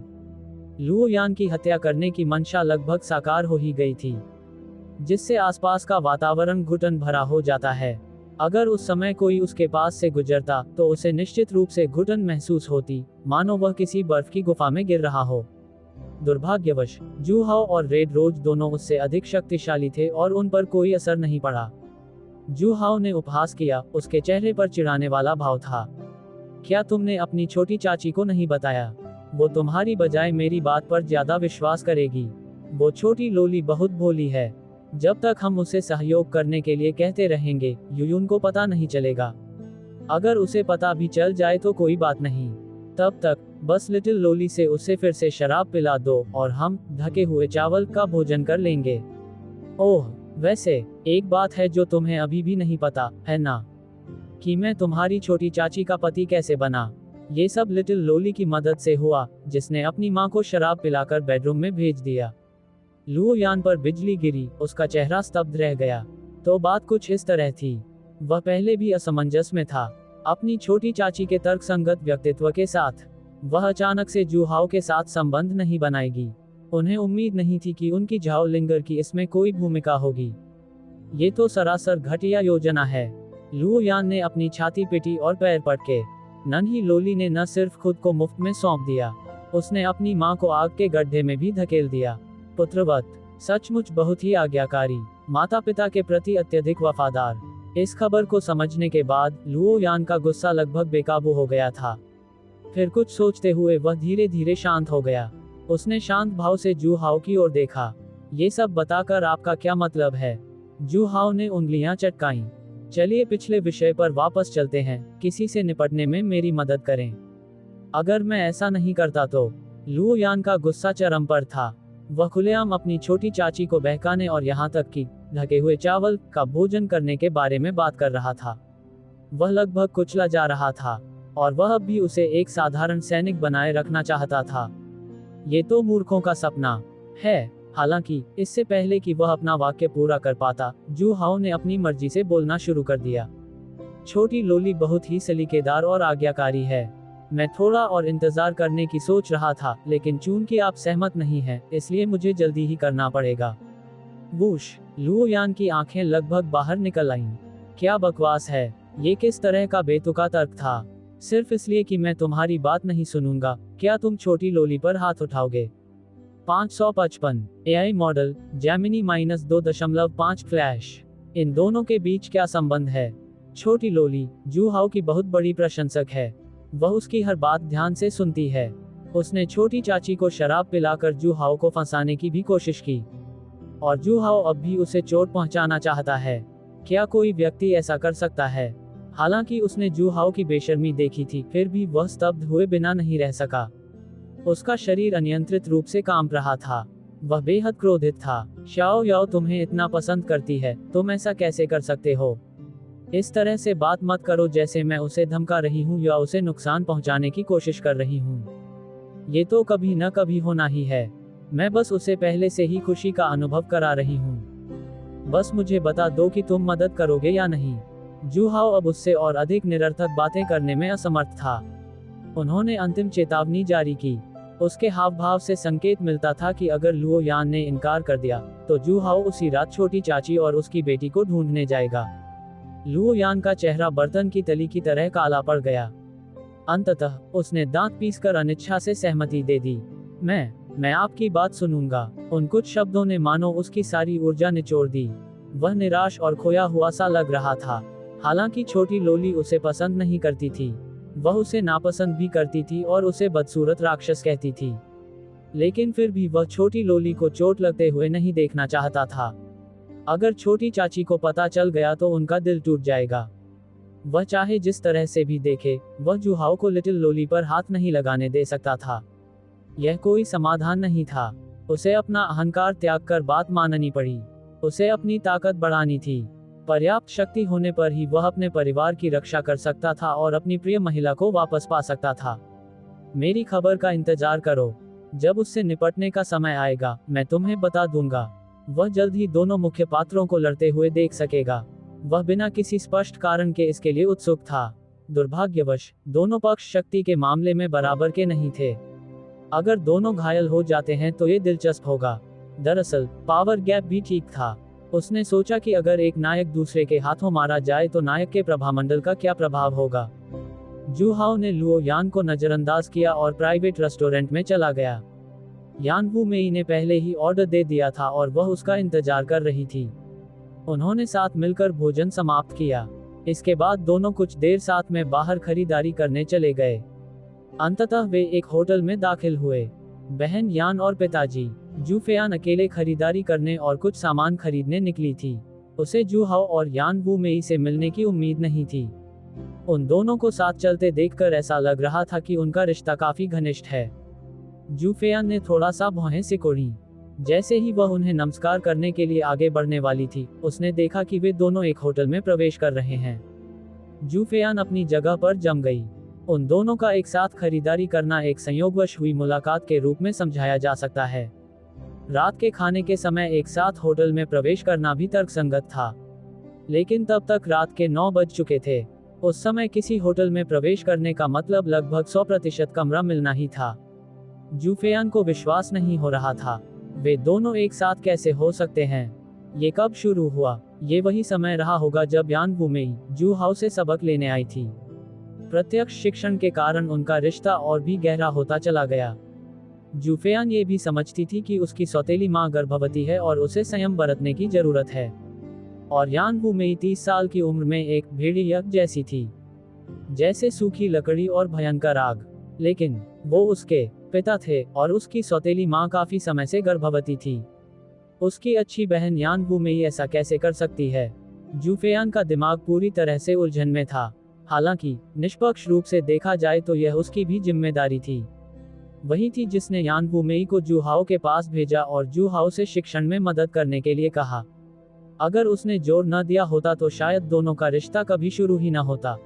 लू यान की हत्या करने की मंशा लगभग साकार हो ही गई थी, जिससे आसपास का वातावरण घुटन भरा हो जाता है। अगर उस समय कोई उसके पास से गुजरता तो उसे निश्चित रूप से घुटन महसूस होती, मानो वह किसी बर्फ की गुफा में गिर रहा हो। दुर्भाग्यवश जुहाओ और रेड रोज दोनों उससे अधिक शक्तिशाली थे और उन पर कोई असर नहीं पड़ा। जुहाओ ने उपहास किया। उसके चेहरे पर चिढ़ाने वाला भाव था। क्या तुमने अपनी छोटी चाची को नहीं बताया? वो तुम्हारी बजाय मेरी बात पर ज्यादा विश्वास करेगी। वो छोटी लोली बहुत भोली है। जब तक हम उसे सहयोग करने के लिए कहते रहेंगे, यूयुन को पता नहीं चलेगा। अगर उसे पता भी चल जाए तो कोई बात नहीं। तब तक बस लिटिल लोली से उसे फिर से शराब पिला दो और हम ढके हुए चावल का भोजन कर लेंगे। ओह, वैसे एक बात है जो तुम्हें अभी भी नहीं पता है ना, कि मैं तुम्हारी छोटी चाची का पति कैसे बना। ये सब लिटिल लोली की मदद से हुआ, जिसने अपनी माँ को शराब पिलाकर बेडरूम में भेज दिया। लुओ यान पर बिजली गिरी, उसका चेहरा स्तब्ध रह गया। तो बात कुछ इस तरह थी। वह पहले भी असमंजस में था अपनी छोटी चाची के तर्कसंगत व्यक्तित्व के साथ। वह अचानक से जूहाओ के साथ संबंध नहीं बनाएगी। उन्हें उम्मीद नहीं थी कि उनकी झाओ लिंगर की इसमें कोई भूमिका होगी। ये तो सरासर घटिया योजना है। लुओ यान ने अपनी छाती पीटी और पैर पटके। नन्ही लोली ने न सिर्फ खुद को मुफ्त में सौंप दिया, उसने अपनी माँ को आग के गड्ढे में भी धकेल दिया। पुत्रवत, सचमुच बहुत ही आज्ञाकारी, माता पिता के प्रति अत्यधिक वफादार। इस खबर को समझने के बाद लुओ यान का गुस्सा लगभग बेकाबू हो गया था। फिर कुछ सोचते हुए वह धीरे धीरे शांत हो गया। उसने शांत भाव से जूहाओ की ओर देखा। ये सब बताकर आपका क्या मतलब है? जूहाओ ने उंगलियां चटकाईं। चलिए पिछले विषय पर वापस चलते हैं। किसी से निपटने में मेरी मदद करें। अगर मैं ऐसा नहीं करता तो? लुओ यान का गुस्सा चरम पर था। वह खुलेआम अपनी छोटी चाची को बहकाने और यहाँ तक कि ढके हुए चावल का भोजन करने के बारे में बात कर रहा था। वह लगभग कुचला जा रहा था और वह अब भी उसे एक साधारण सैनिक बनाए रखना चाहता था। ये तो मूर्खों का सपना है। हालांकि इससे पहले कि वह अपना वाक्य पूरा कर पाता, जूहाओ ने अपनी मर्जी से बोलना शुरू कर दिया। छोटी लोली बहुत ही सलीकेदार और आज्ञाकारी है। मैं थोड़ा और इंतजार करने की सोच रहा था, लेकिन चूंकि आप सहमत नहीं हैं, इसलिए मुझे जल्दी ही करना पड़ेगा। वूश! लुओ यान की आंखें लगभग बाहर निकल आईं। क्या बकवास है! ये किस तरह का बेतुका तर्क था? सिर्फ इसलिए कि मैं तुम्हारी बात नहीं सुनूंगा, क्या तुम छोटी लोली पर हाथ उठाओगे? 555 एआई मॉडल जैमिनी -2.5 फ्लैश। इन दोनों के बीच क्या संबंध है? छोटी लोली जूहाओ की बहुत बड़ी प्रशंसक है। वह उसकी हर बात ध्यान से सुनती है। उसने छोटी चाची को शराब पिलाकर जूहाओ को फंसाने की भी कोशिश की, और जूहाओ अब भी उसे चोट पहुंचाना चाहता है। क्या कोई व्यक्ति ऐसा कर सकता है? हालांकि उसने जूहाओ की बेशर्मी देखी थी, फिर भी वह स्तब्ध हुए बिना नहीं रह सका। उसका शरीर अनियंत्रित रूप से कांप रहा था। वह बेहद क्रोधित था। शाओ याओ तुम्हें इतना पसंद करती है, तुम ऐसा कैसे कर सकते हो? इस तरह से बात मत करो जैसे मैं उसे धमका रही हूँ या उसे नुकसान पहुँचाने की कोशिश कर रही हूँ। ये तो कभी न कभी होना ही है। मैं बस उसे पहले से ही खुशी का अनुभव करा रही हूँ। बस मुझे बता दो कि तुम मदद करोगे या नहीं। जूहाओ अब उससे और अधिक निरर्थक बातें करने में असमर्थ था। उन्होंने अंतिम चेतावनी जारी की। उसके हाव भाव से संकेत मिलता था कि अगर लुओ यान ने इनकार कर दिया, तो जूहाओ उसी रात छोटी चाची और उसकी बेटी को ढूंढने जाएगा। लुओ यान का चेहरा बर्तन की तली की तरह काला पड़ गया। अंततः उसने दांत पीसकर अनिच्छा से सहमति दे दी। मैं आपकी बात सुनूंगा। उन कुछ शब्दों ने मानो उसकी सारी ऊर्जा निचोड़ दी। वह निराश और खोया हुआ सा लग रहा था। हालांकि छोटी लोली उसे पसंद नहीं करती थी, वह उसे नापसंद भी करती थी और उसे बदसूरत राक्षस कहती थी। लेकिन फिर भी वह छोटी लोली को चोट लगते हुए नहीं देखना चाहता था। अगर छोटी चाची को पता चल गया तो उनका दिल टूट जाएगा। वह चाहे जिस तरह से भी देखे, वह जूहाओ को लिटिल लोली पर हाथ नहीं लगाने दे सकता था। यह कोई समाधान नहीं था। उसे अपना अहंकार त्याग कर बात माननी पड़ी। उसे अपनी ताकत बढ़ानी थी। पर्याप्त शक्ति होने पर ही वह अपने परिवार की रक्षा कर सकता था और अपनी प्रिय महिला को वापस पा सकता था। मेरी खबर का इंतजार करो। जब उससे निपटने का समय आएगा, मैं तुम्हें बता दूंगा। वह जल्द ही दोनों मुख्य पात्रों को लड़ते हुए देख सकेगा। वह बिना किसी स्पष्ट कारण के इसके लिए उत्सुक था। दुर्भाग्यवश दोनों पक्ष शक्ति के मामले में बराबर के नहीं थे। अगर दोनों घायल हो जाते हैं तो ये दिलचस्प होगा। दरअसल पावर गैप भी ठीक था। उसने सोचा कि अगर एक नायक दूसरे के हाथों मारा जाए तो नायक के प्रभामंडल का क्या प्रभाव होगा। जूहाओ ने लुओ यान को नजरअंदाज किया और प्राइवेट रेस्टोरेंट में चला गया। यान वू मेई ने पहले ही ऑर्डर दे दिया था और वह उसका इंतजार कर रही थी। उन्होंने साथ मिलकर भोजन समाप्त किया। इसके बाद दोनों कुछ देर साथ में बाहर खरीदारी करने चले गए। अंततः वे एक होटल में दाखिल हुए। बहन यान और पिताजी। जूफेयान अकेले खरीदारी करने और कुछ सामान खरीदने निकली थी। उसे जूहाओ और यान वू मेई से मिलने की उम्मीद नहीं थी। उन दोनों को साथ चलते देखकर ऐसा लग रहा था कि उनका रिश्ता काफी घनिष्ठ है। जूफेयान ने थोड़ा सा भौहें सिकोड़ी। जैसे ही वह उन्हें नमस्कार करने के लिए आगे बढ़ने वाली थी, उसने देखा कि वे दोनों एक होटल में प्रवेश कर रहे हैं। जू फेयान अपनी जगह पर जम गई। उन दोनों का एक साथ खरीदारी करना एक संयोगवश हुई मुलाकात के रूप में समझाया जा सकता है। रात के खाने के समय एक साथ होटल में प्रवेश करना भी तर्कसंगत था, लेकिन तब तक रात के 9 बज चुके थे। उस समय किसी होटल में प्रवेश करने का मतलब लगभग 100% कमरा मिलना ही था। जू फेयान को विश्वास नहीं हो रहा था, वे दोनों एक साथ कैसे हो सकते हैं? ये कब शुरू हुआ? ये वही समय रहा होगा जब यान वूमेई जू हाउ से सबक लेने आई थी। प्रत्यक्ष शिक्षण के कारण उनका रिश्ता और भी गहरा होता चला गया। जू फेयान ये भी समझती थी कि उसकी सौतेली मां गर्भवती है और उसे संयम बरतने की जरूरत है। और यान वूमेई 30 साल की उम्र में एक भेड़िया जैसी थी, जैसे सूखी लकड़ी और भयंकर आग। लेकिन वो उसके पिता थे और उसकी सौतेली मां काफी समय से गर्भवती थी। उसकी अच्छी बहन यान वूमेई ऐसा कैसे कर सकती है? जू फेयान का दिमाग पूरी तरह से उलझन में था। हालांकि निष्पक्ष रूप से देखा जाए तो यह उसकी भी जिम्मेदारी थी। वही थी जिसने यान वूमेई को जू हाउ के पास भेजा और जू हाउ से शिक्षण में मदद करने के लिए कहा। अगर उसने जोर न दिया होता तो शायद दोनों का रिश्ता कभी शुरू ही न होता।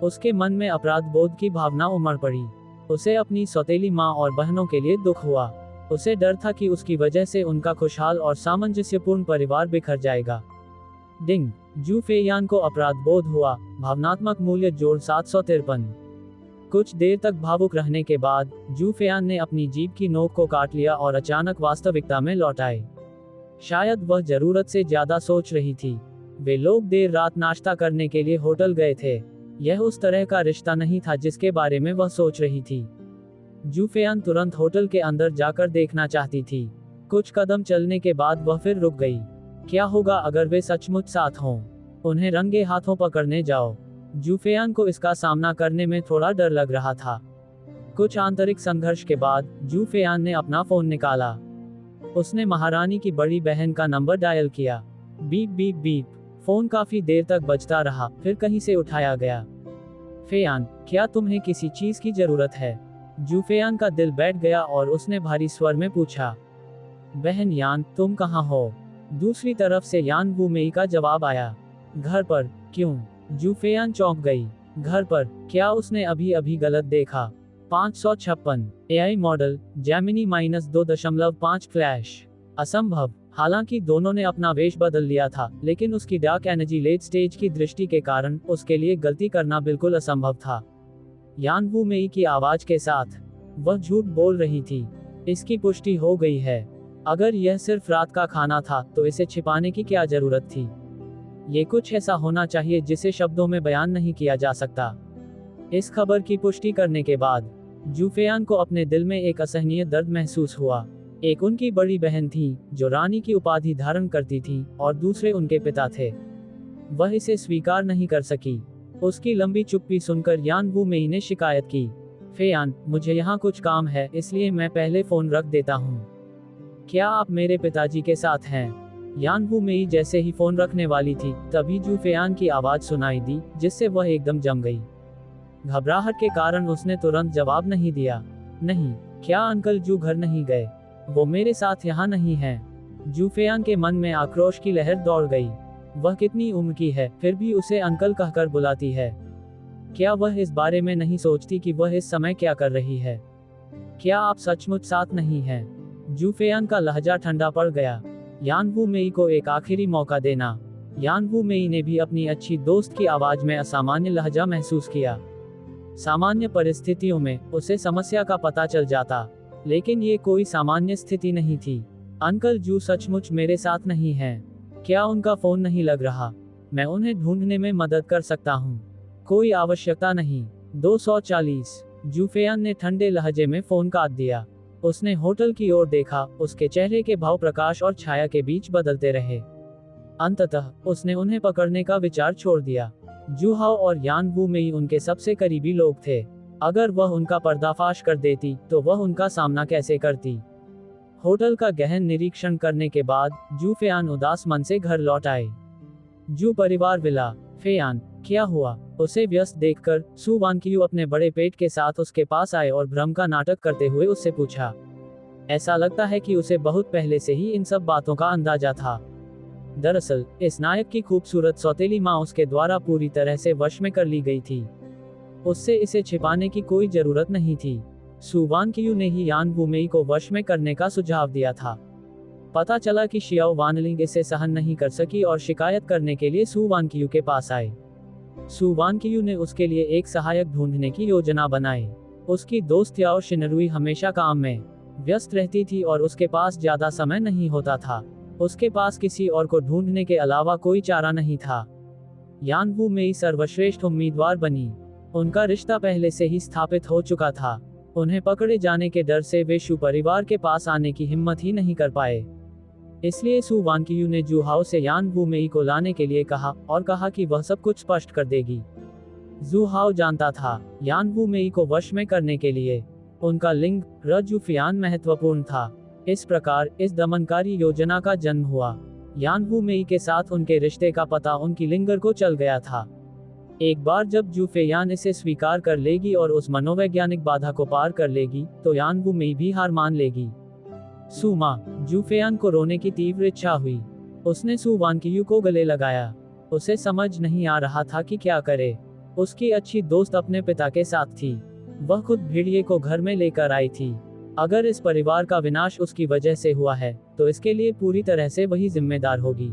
उसके मन में अपराध बोध की भावना उमड़ पड़ी। उसे अपनी सौतेली माँ और बहनों के लिए दुख हुआ। उसे डर था कि उसकी वजह से उनका खुशहाल और सामंजस्यपूर्ण परिवार बिखर जाएगा। डिंग, जू फेयान को अपराध बोध हुआ। भावनात्मक मूल्य जोड़ 753। कुछ देर तक भावुक रहने के बाद जू फेयान ने अपनी जीभ की नोक को काट लिया और अचानक वास्तविकता में लौट आए। शायद वह जरूरत से ज्यादा सोच रही थी। वे लोग देर रात नाश्ता करने के लिए होटल गए थे। यह उस तरह का रिश्ता नहीं था जिसके बारे में वह सोच रही थी। जू फेयान तुरंत होटल के अंदर जाकर देखना चाहती थी। कुछ कदम चलने के बाद वह फिर रुक गई। क्या होगा अगर वे सचमुच साथ हों? उन्हें रंगे हाथों पकड़ने जाओ। जू फेयान को इसका सामना करने में थोड़ा डर लग रहा था। कुछ आंतरिक संघर्ष के बाद जू फेयान ने अपना फोन निकाला। उसने महारानी की बड़ी बहन का नंबर डायल किया। Beep beep beep. फोन काफी देर तक बजता रहा, फिर कहीं से उठाया गया। फेयान, क्या तुम्हें किसी चीज की जरूरत है? जू फेयान का दिल बैठ गया और उसने भारी स्वर में पूछा। बहन यान, तुम कहाँ हो? दूसरी तरफ से यान वूमेई का जवाब आया। घर पर। क्यों? जू फेयान चौंक गई। घर पर? क्या उसने अभी अभी गलत देखा? 556 एआई मॉडल जेमिनी -2.5 फ्लैश। असंभव। हालांकि दोनों ने अपना वेश बदल लिया था, लेकिन उसकी डार्क एनर्जी लेट स्टेज की दृष्टि के कारण उसके लिए गलती करना बिल्कुल असंभव था। यान वूमेई की आवाज के साथ वह झूठ बोल रही थी। इसकी पुष्टि हो गई है। अगर यह सिर्फ रात का खाना था तो इसे छिपाने की क्या जरूरत थी? ये कुछ ऐसा होना चाहिए जिसे शब्दों में बयान नहीं किया जा सकता। इस खबर की पुष्टि करने के बाद जू फेयान को अपने दिल में एक असहनीय दर्द महसूस हुआ। एक उनकी बड़ी बहन थी जो रानी की उपाधि धारण करती थी और दूसरे उनके पिता थे। वह इसे स्वीकार नहीं कर सकी। उसकी लंबी चुप्पी सुनकर यान वूमेई ने शिकायत की। फेयान, मुझे यहाँ कुछ काम है, इसलिए मैं पहले फोन रख देता हूँ। क्या आप मेरे पिताजी के साथ हैं? यान वूमेई जैसे ही फोन रखने वाली थी, तभी जू फेयान की आवाज सुनाई दी, जिससे वह एकदम जम गई। घबराहट के कारण उसने तुरंत जवाब नहीं दिया। नहीं, क्या अंकल जू घर नहीं गए? वो मेरे साथ यहाँ नहीं हैं। जू फेयान के मन में आक्रोश की लहर दौड़ गई। वह कितनी उम्र की है, फिर भी उसे अंकल कहकर बुलाती है। क्या वह इस बारे में नहीं सोचती कि वह इस समय क्या कर रही है? क्या आप सचमुच साथ नहीं हैं? जू फेयान का लहजा ठंडा पड़ गया। यान वूमेई को एक आखिरी मौका देना। यान वूमेई ने भी अपनी अच्छी दोस्त की आवाज में असामान्य लहजा महसूस किया। सामान्य परिस्थितियों में उसे समस्या का पता चल जाता, लेकिन ये कोई सामान्य स्थिति नहीं थी। अंकल जू सचमुच मेरे साथ नहीं हैं। क्या उनका फोन नहीं लग रहा? मैं उन्हें ढूंढने में मदद कर सकता हूँ। कोई आवश्यकता नहीं। 240। जू फेयान ने ठंडे लहजे में फोन काट दिया। उसने होटल की ओर देखा। उसके चेहरे के भाव प्रकाश और छाया के बीच बदलते रहे। अंततः उसने उन्हें पकड़ने का विचार छोड़ दिया। जू हाउ और यान वूमेई उनके सबसे करीबी लोग थे। अगर वह उनका पर्दाफाश कर देती तो वह उनका सामना कैसे करती? होटल का गहन निरीक्षण करने के बाद जू फेयान उदास मन से घर लौट आए। जू परिवार विला। फेयान, क्या हुआ? उसे व्यस्त देखकर सू वान कियू अपने बड़े पेट के साथ उसके पास आए और भ्रम का नाटक करते हुए उससे पूछा। ऐसा लगता है कि उसे बहुत पहले से ही इन सब बातों का अंदाजा था। दरअसल इस नायक की खूबसूरत सौतेली माँ उसके द्वारा पूरी तरह से वश में कर ली गई थी। उससे इसे छिपाने की कोई जरूरत नहीं थी। सु वानकियू ने ही यान वूमेई को वश में करने का सुझाव दिया था। पता चला कि शियाओ वानलिंग इसे सहन नहीं कर सकी और शिकायत करने के लिए सु वानकियू के पास आए। सु वानकियू ने उसके लिए एक सहायक ढूंढने की योजना बनाई। उसकी दोस्त याओ शिनरुई हमेशा काम में व्यस्त रहती थी और उसके पास ज्यादा समय नहीं होता था। उसके पास किसी और को ढूंढने के अलावा कोई चारा नहीं था। यान वूमेई सर्वश्रेष्ठ उम्मीदवार बनी। उनका रिश्ता पहले से ही स्थापित हो चुका था। उन्हें पकड़े जाने के डर से वे शु परिवार के पास आने की हिम्मत ही नहीं कर पाए। इसलिए सु वानकियू ने जुहाओ से यान वूमेई को लाने के लिए कहा और कहा कि वह सब कुछ स्पष्ट कर देगी। जुहाओ जानता था यान वूमेई को वश में करने के लिए उनका लिंग रजुफियान महत्वपूर्ण था। इस प्रकार इस दमनकारी योजना का जन्म हुआ। यान वूमेई के साथ उनके रिश्ते का पता उनकी लिंगर को चल गया था। एक बार जब जुफेयान इसे स्वीकार कर लेगी और उस मनोवैज्ञानिक बाधा को पार कर लेगी तो यान वूमेई भी हार मान लेगी। सुमा जुफेयान को रोने की तीव्र इच्छा हुई। उसने सु वानकियू को गले लगाया। उसे समझ नहीं आ रहा था कि क्या करे। उसकी अच्छी दोस्त अपने पिता के साथ थी। वह खुद भेड़िए को घर में लेकर आई थी। अगर इस परिवार का विनाश उसकी वजह से हुआ है तो इसके लिए पूरी तरह से वही जिम्मेदार होगी।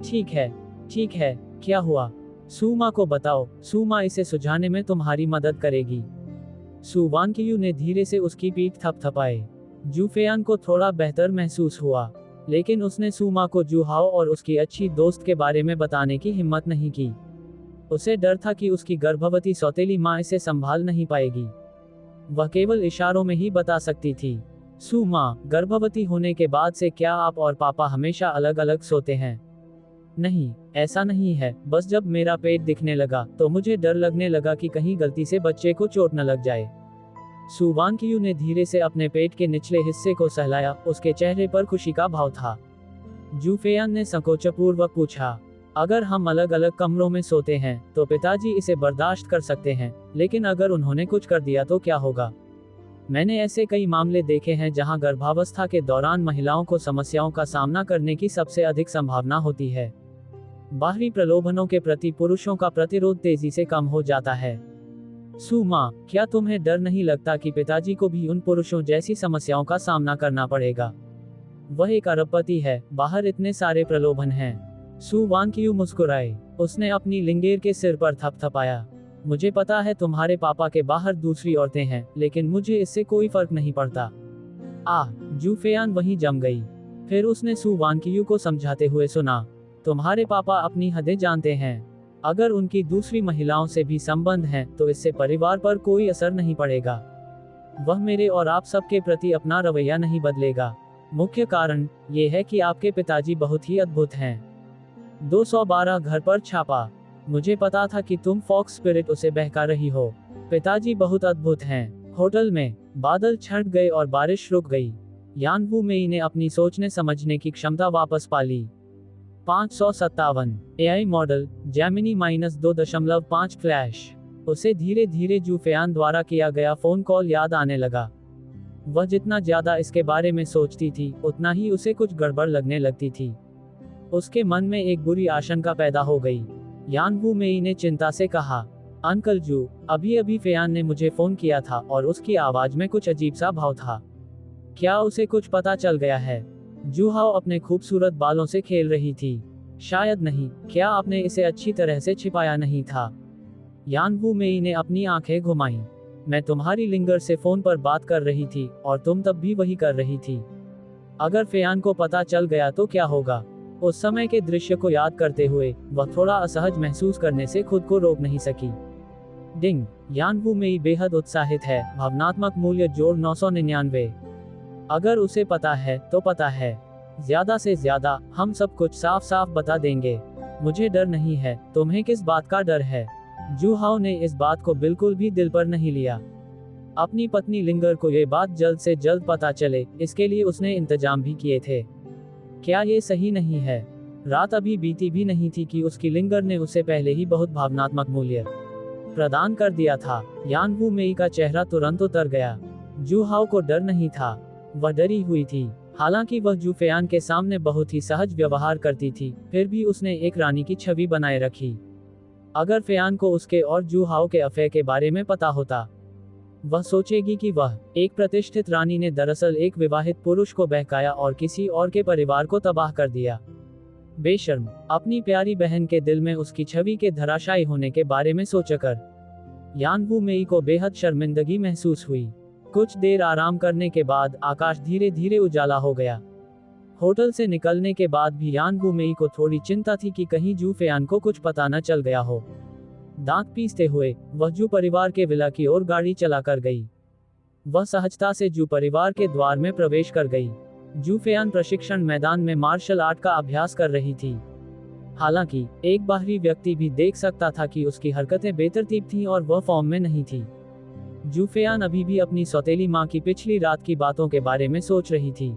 ठीक है, क्या हुआ? सुमा को बताओ, सुमा इसे सुझाने में तुम्हारी मदद करेगी। सु वानकियू ने धीरे से उसकी पीठ थपथपाई। जुफेयान को थोड़ा बेहतर महसूस हुआ, लेकिन उसने सुमा को जुहाओ और उसकी अच्छी दोस्त के बारे में बताने की हिम्मत नहीं की। उसे डर था कि उसकी गर्भवती सौतेली माँ इसे संभाल नहीं पाएगी। वह केवल इशारों में ही बता सकती थी। सुमा, गर्भवती होने के बाद से क्या आप और पापा हमेशा अलग अलग सोते हैं? नहीं, ऐसा नहीं है। बस जब मेरा पेट दिखने लगा तो मुझे डर लगने लगा कि कहीं गलती से बच्चे को चोट न लग जाए। सु वानकियू ने धीरे से अपने पेट के निचले हिस्से को सहलाया। उसके चेहरे पर खुशी का भाव था। जुफेयान ने संकोचपूर्वक पूछा, अगर हम अलग अलग कमरों में सोते हैं तो पिताजी इसे बर्दाश्त कर सकते हैं, लेकिन अगर उन्होंने कुछ कर दिया तो क्या होगा? मैंने ऐसे कई मामले देखे हैं जहां गर्भावस्था के दौरान महिलाओं को समस्याओं का सामना करने की सबसे अधिक संभावना होती है। बाहरी प्रलोभनों के प्रति पुरुषों का प्रतिरोध तेजी से कम हो जाता है। सुमा, क्या तुम्हें डर नहीं लगता कि पिताजी को भी उन पुरुषों जैसी समस्याओं का सामना करना पड़ेगा? वह एक अरबपति है, बाहर इतने सारे प्रलोभन हैं। सु वानकियू मुस्कुराए। उसने अपनी लिंगेर के सिर पर थपथपाया। मुझे पता है तुम्हारे पापा के बाहर दूसरी औरतें हैं, लेकिन मुझे इससे कोई फर्क नहीं पड़ता। जुफेयान वहीं जम गई। फिर उसने सु वानकियू को समझाते हुए सुना, तुम्हारे पापा अपनी हदें जानते हैं। अगर उनकी दूसरी महिलाओं से भी संबंध हैं तो इससे परिवार पर कोई असर नहीं पड़ेगा। वह मेरे और आप सबके प्रति अपना रवैया नहीं बदलेगा। मुख्य कारण ये है कि आपके पिताजी बहुत ही अद्भुत हैं। 212 घर पर छापा। मुझे पता था कि तुम फॉक्स स्पिरिट उसे बहका रही हो। पिताजी बहुत अद्भुत हैं। होटल में बादल छंट गए और बारिश रुक गई। यान वूमेई ने अपनी सोचने समझने की क्षमता वापस पा ली। 557 एआई मॉडल जेमिनी -2.5 फ्लैश। उसे धीरे धीरे जुफेयान द्वारा किया गया फोन कॉल याद आने लगा। वह जितना ज्यादा इसके बारे में सोचती थी उतना ही उसे कुछ गड़बड़ लगने लगती थी। उसके मन में एक बुरी आशंका पैदा हो गई। यान वूमेई ने चिंता से कहा, अंकल जू, अभी अभी फेयान ने मुझे फोन किया था और उसकी आवाज में कुछ अजीब सा भाव था। क्या उसे कुछ पता चल गया है? जुहाओ अपने खूबसूरत बालों से खेल रही थी। शायद नहीं। क्या आपने इसे अच्छी तरह से छिपाया नहीं था? यान वूमेई ने अपनी आंखें घुमाई। मैं तुम्हारी लिंगर से फोन पर बात कर रही थी और तुम तब भी वही कर रही थी। अगर फेयान को पता चल गया तो क्या होगा? उस समय के दृश्य को याद करते हुए वह थोड़ा असहज महसूस करने से खुद को रोक नहीं सकी। डिंग। यान वूमेई बेहद उत्साहित है। भावनात्मक मूल्य जोड़ 999। अगर उसे पता है तो पता है। ज्यादा से ज्यादा हम सब कुछ साफ साफ बता देंगे। मुझे डर नहीं है। तुम्हें किस बात का डर है? जुहाओ ने इस बात को बिल्कुल भी दिल पर नहीं लिया। अपनी पत्नी लिंगर को ये बात जल्द से जल्द पता चले, इसके लिए उसने इंतजाम भी किए थे। क्या ये सही नहीं है? रात अभी बीती भी नहीं थी कि उसकी लिंगर ने उसे पहले ही बहुत भावनात्मक मूल्य प्रदान कर दिया था। यान वूमेई का चेहरा तुरंत उतर गया। जुहाओ को डर नहीं था। वह डरी हुई थी। हालांकि वह जू फेयान के सामने बहुत ही सहज व्यवहार करती थी, फिर भी उसने एक रानी की छवि बनाए रखी। अगर फेयान को उसके और जू हाओ के अफेयर के बारे में पता होता, वह सोचेगी कि वह एक प्रतिष्ठित रानी ने दरअसल एक विवाहित पुरुष को बहकाया और किसी और के परिवार को तबाह कर दिया। बेशर्म, अपनी प्यारी बहन के दिल में उसकी छवि के धराशायी होने के बारे में सोचकर यान वू मेई को बेहद शर्मिंदगी महसूस हुई। कुछ देर आराम करने के बाद आकाश धीरे धीरे उजाला हो गया। होटल से निकलने के बाद भी यान वू मेई को थोड़ी चिंता थी कि कहीं जू फेयान को कुछ पता न चल गया हो। दांत पीसते हुए वह जू परिवार के विला की ओर गाड़ी चलाकर गई। वह सहजता से जू परिवार के द्वार में प्रवेश कर गई। जू फेयान प्रशिक्षण मैदान में मार्शल आर्ट का अभ्यास कर रही थी। हालांकि एक बाहरी व्यक्ति भी देख सकता था कि उसकी हरकतें बेतरतीब थीं और वह फॉर्म में नहीं थी। जू फेयान अभी भी अपनी सौतेली मां की पिछली रात की बातों के बारे में सोच रही थी।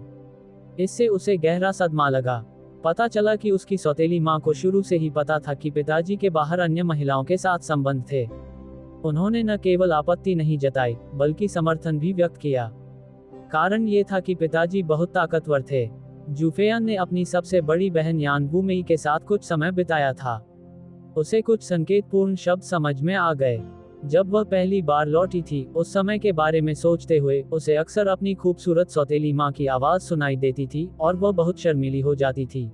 इससे उसे गहरा सदमा लगा। पता चला कि उसकी सौतेली मां को शुरू से ही पता था कि पिताजी के बाहर अन्य महिलाओं के साथ संबंध थे। उन्होंने न केवल आपत्ति नहीं जताई, बल्कि समर्थन भी व्यक्त किया। कारण ये था कि पिताजी बहुत ताकतवर थे। जू फेयान ने अपनी सबसे बड़ी बहन यान वू मेई के साथ कुछ समय बिताया था। उसे कुछ संकेतपूर्ण शब्द समझ में आ गए। जब वह पहली बार लौटी थी, उस समय के बारे में सोचते हुए उसे अक्सर अपनी खूबसूरत सौतेली मां की आवाज सुनाई देती थी और वह बहुत शर्मीली हो जाती थी।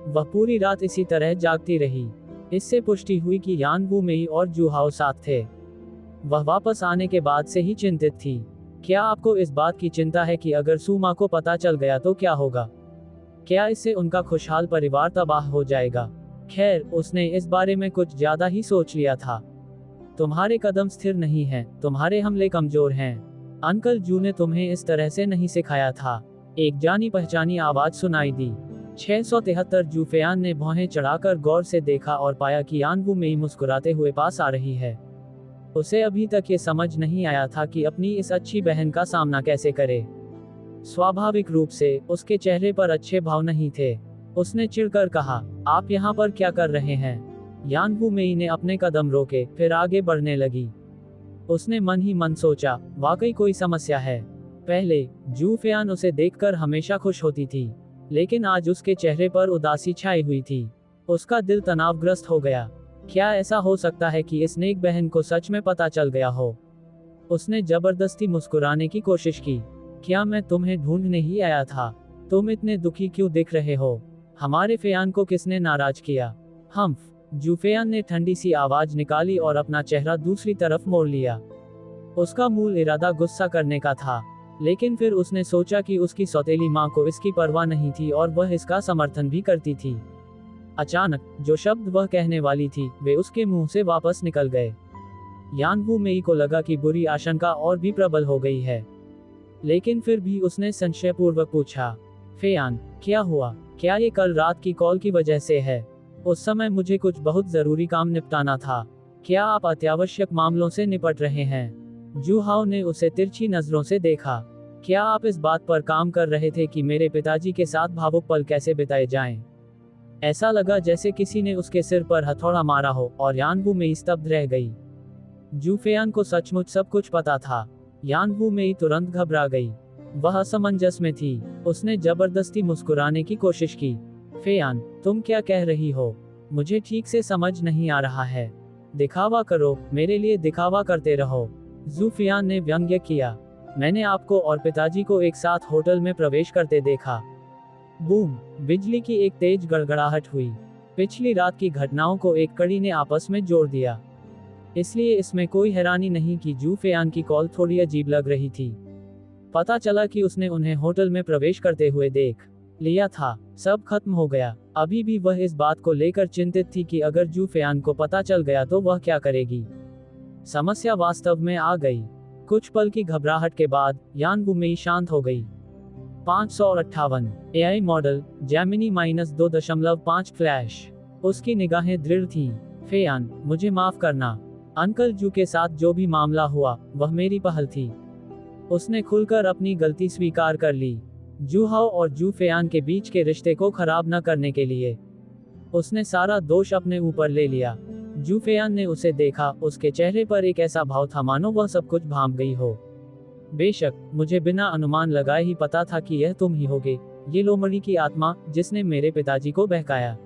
वह पूरी रात इसी तरह जागती रही। इससे पुष्टि हुई कि यान वू मेई और जू हाओ साथ थे। वह वापस आने के बाद से ही चिंतित थी। क्या आपको इस बात की चिंता है कि अगर सू मां को पता चल गया तो क्या होगा? क्या इससे उनका खुशहाल परिवार तबाह हो जाएगा? खैर, उसने इस बारे में कुछ ज्यादा ही सोच लिया था। तुम्हारे कदम स्थिर नहीं हैं, तुम्हारे हमले कमजोर हैं। अंकल जू ने तुम्हें इस तरह से नहीं सिखाया था। एक जानी पहचानी आवाज सुनाई दी। 673 जू फेयान ने भौहें चढ़ाकर गौर से देखा और पाया कि यान वू मेई मुस्कुराते हुए पास आ रही है। उसे अभी तक ये समझ नहीं आया था कि अपनी इस अच्छी बहन का सामना कैसे करे। स्वाभाविक रूप से उसके चेहरे पर अच्छे भाव नहीं थे। उसने चिढ़कर कहा, आप यहाँ पर क्या कर रहे हैं? यान वू मेई ने अपने कदम रोके, फिर आगे बढ़ने लगी। उसने मन ही मन सोचा, वाकई कोई समस्या है। पहले जू फेयान उसे देखकर हमेशा खुश होती थी, लेकिन आज उसके चेहरे पर उदासी छाई हुई थी। उसका दिल तनावग्रस्त हो गया। क्या ऐसा हो सकता है कि इस नेक बहन को सच में पता चल गया हो? उसने जबरदस्ती मुस्कुराने की कोशिश की। क्या मैं तुम्हें ढूंढने ही आया था? तुम इतने दुखी क्यों दिख रहे हो? हमारे फेयान को किसने नाराज किया? हम्फ। जू फेयान ने ठंडी सी आवाज निकाली और अपना चेहरा दूसरी तरफ मोड़ लिया। उसका मूल इरादा गुस्सा करने का था, लेकिन फिर उसने सोचा कि उसकी सौतेली मां को इसकी परवाह नहीं थी और वह इसका समर्थन भी करती थी। अचानक जो शब्द वह कहने वाली थी, वे उसके मुंह से वापस निकल गए। यान वू मेई को लगा कि बुरी आशंका और भी प्रबल हो गई है, लेकिन फिर भी उसने संशयपूर्वक पूछा, फेयान, क्या हुआ? क्या ये कल रात की कॉल की वजह से है? उस समय मुझे कुछ बहुत जरूरी काम निपटाना था। क्या आप अत्यावश्यक मामलों से निपट रहे हैं? जू हाओ ने उसे तिरछी नजरों से देखा। क्या आप इस बात पर काम कर रहे थे कि मेरे पिताजी के साथ भावुक पल कैसे बिताए जाएं? ऐसा लगा जैसे किसी ने उसके सिर पर हथौड़ा मारा हो और यान वू मेई स्तब्ध रह गई। जू फेयान को सचमुच सब कुछ पता था। यान वू मेई तुरंत घबरा गई। वह असमंजस में थी। उसने जबरदस्ती मुस्कुराने की कोशिश की। फेयान, तुम क्या कह रही हो? मुझे ठीक से समझ नहीं आ रहा है। दिखावा करो, मेरे लिए दिखावा करते रहो। जू फेयान ने व्यंग्य किया। मैंने आपको और पिताजी को एक साथ होटल में प्रवेश करते देखा। बूम! बिजली की एक तेज गड़गड़ाहट हुई। पिछली रात की घटनाओं को एक कड़ी ने आपस में जोड़ दिया। इसलिए इसमें कोई हैरानी नहीं कि जू फेयान की कॉल थोड़ी अजीब लग रही थी। पता चला कि उसने उन्हें होटल में प्रवेश करते हुए देख लिया था। सब खत्म हो गया। अभी भी वह इस बात को लेकर चिंतित थी कि अगर जू फेयान को पता चल गया तो वह क्या करेगी। समस्या वास्तव में आ गई। कुछ पल की घबराहट के बाद यान वू मेई शांत हो गई। 558 एआई मॉडल जेमिनी -2.5 फ्लैश। उसकी निगाहें दृढ़ थीं। फेयान, मुझे माफ करना। अंकल जू के साथ जो भी मामला हुआ, वह मेरी पहल थी। उसने खुलकर अपनी गलती स्वीकार कर ली। जू हाओ और जू फेयान के बीच के रिश्ते को खराब न करने के लिए उसने सारा दोष अपने ऊपर ले लिया। जू फेयान ने उसे देखा। उसके चेहरे पर एक ऐसा भाव था मानो वह सब कुछ भांप गई हो। बेशक, मुझे बिना अनुमान लगाए ही पता था कि यह तुम ही होगे, ये लोमड़ी की आत्मा जिसने मेरे पिताजी को बहकाया।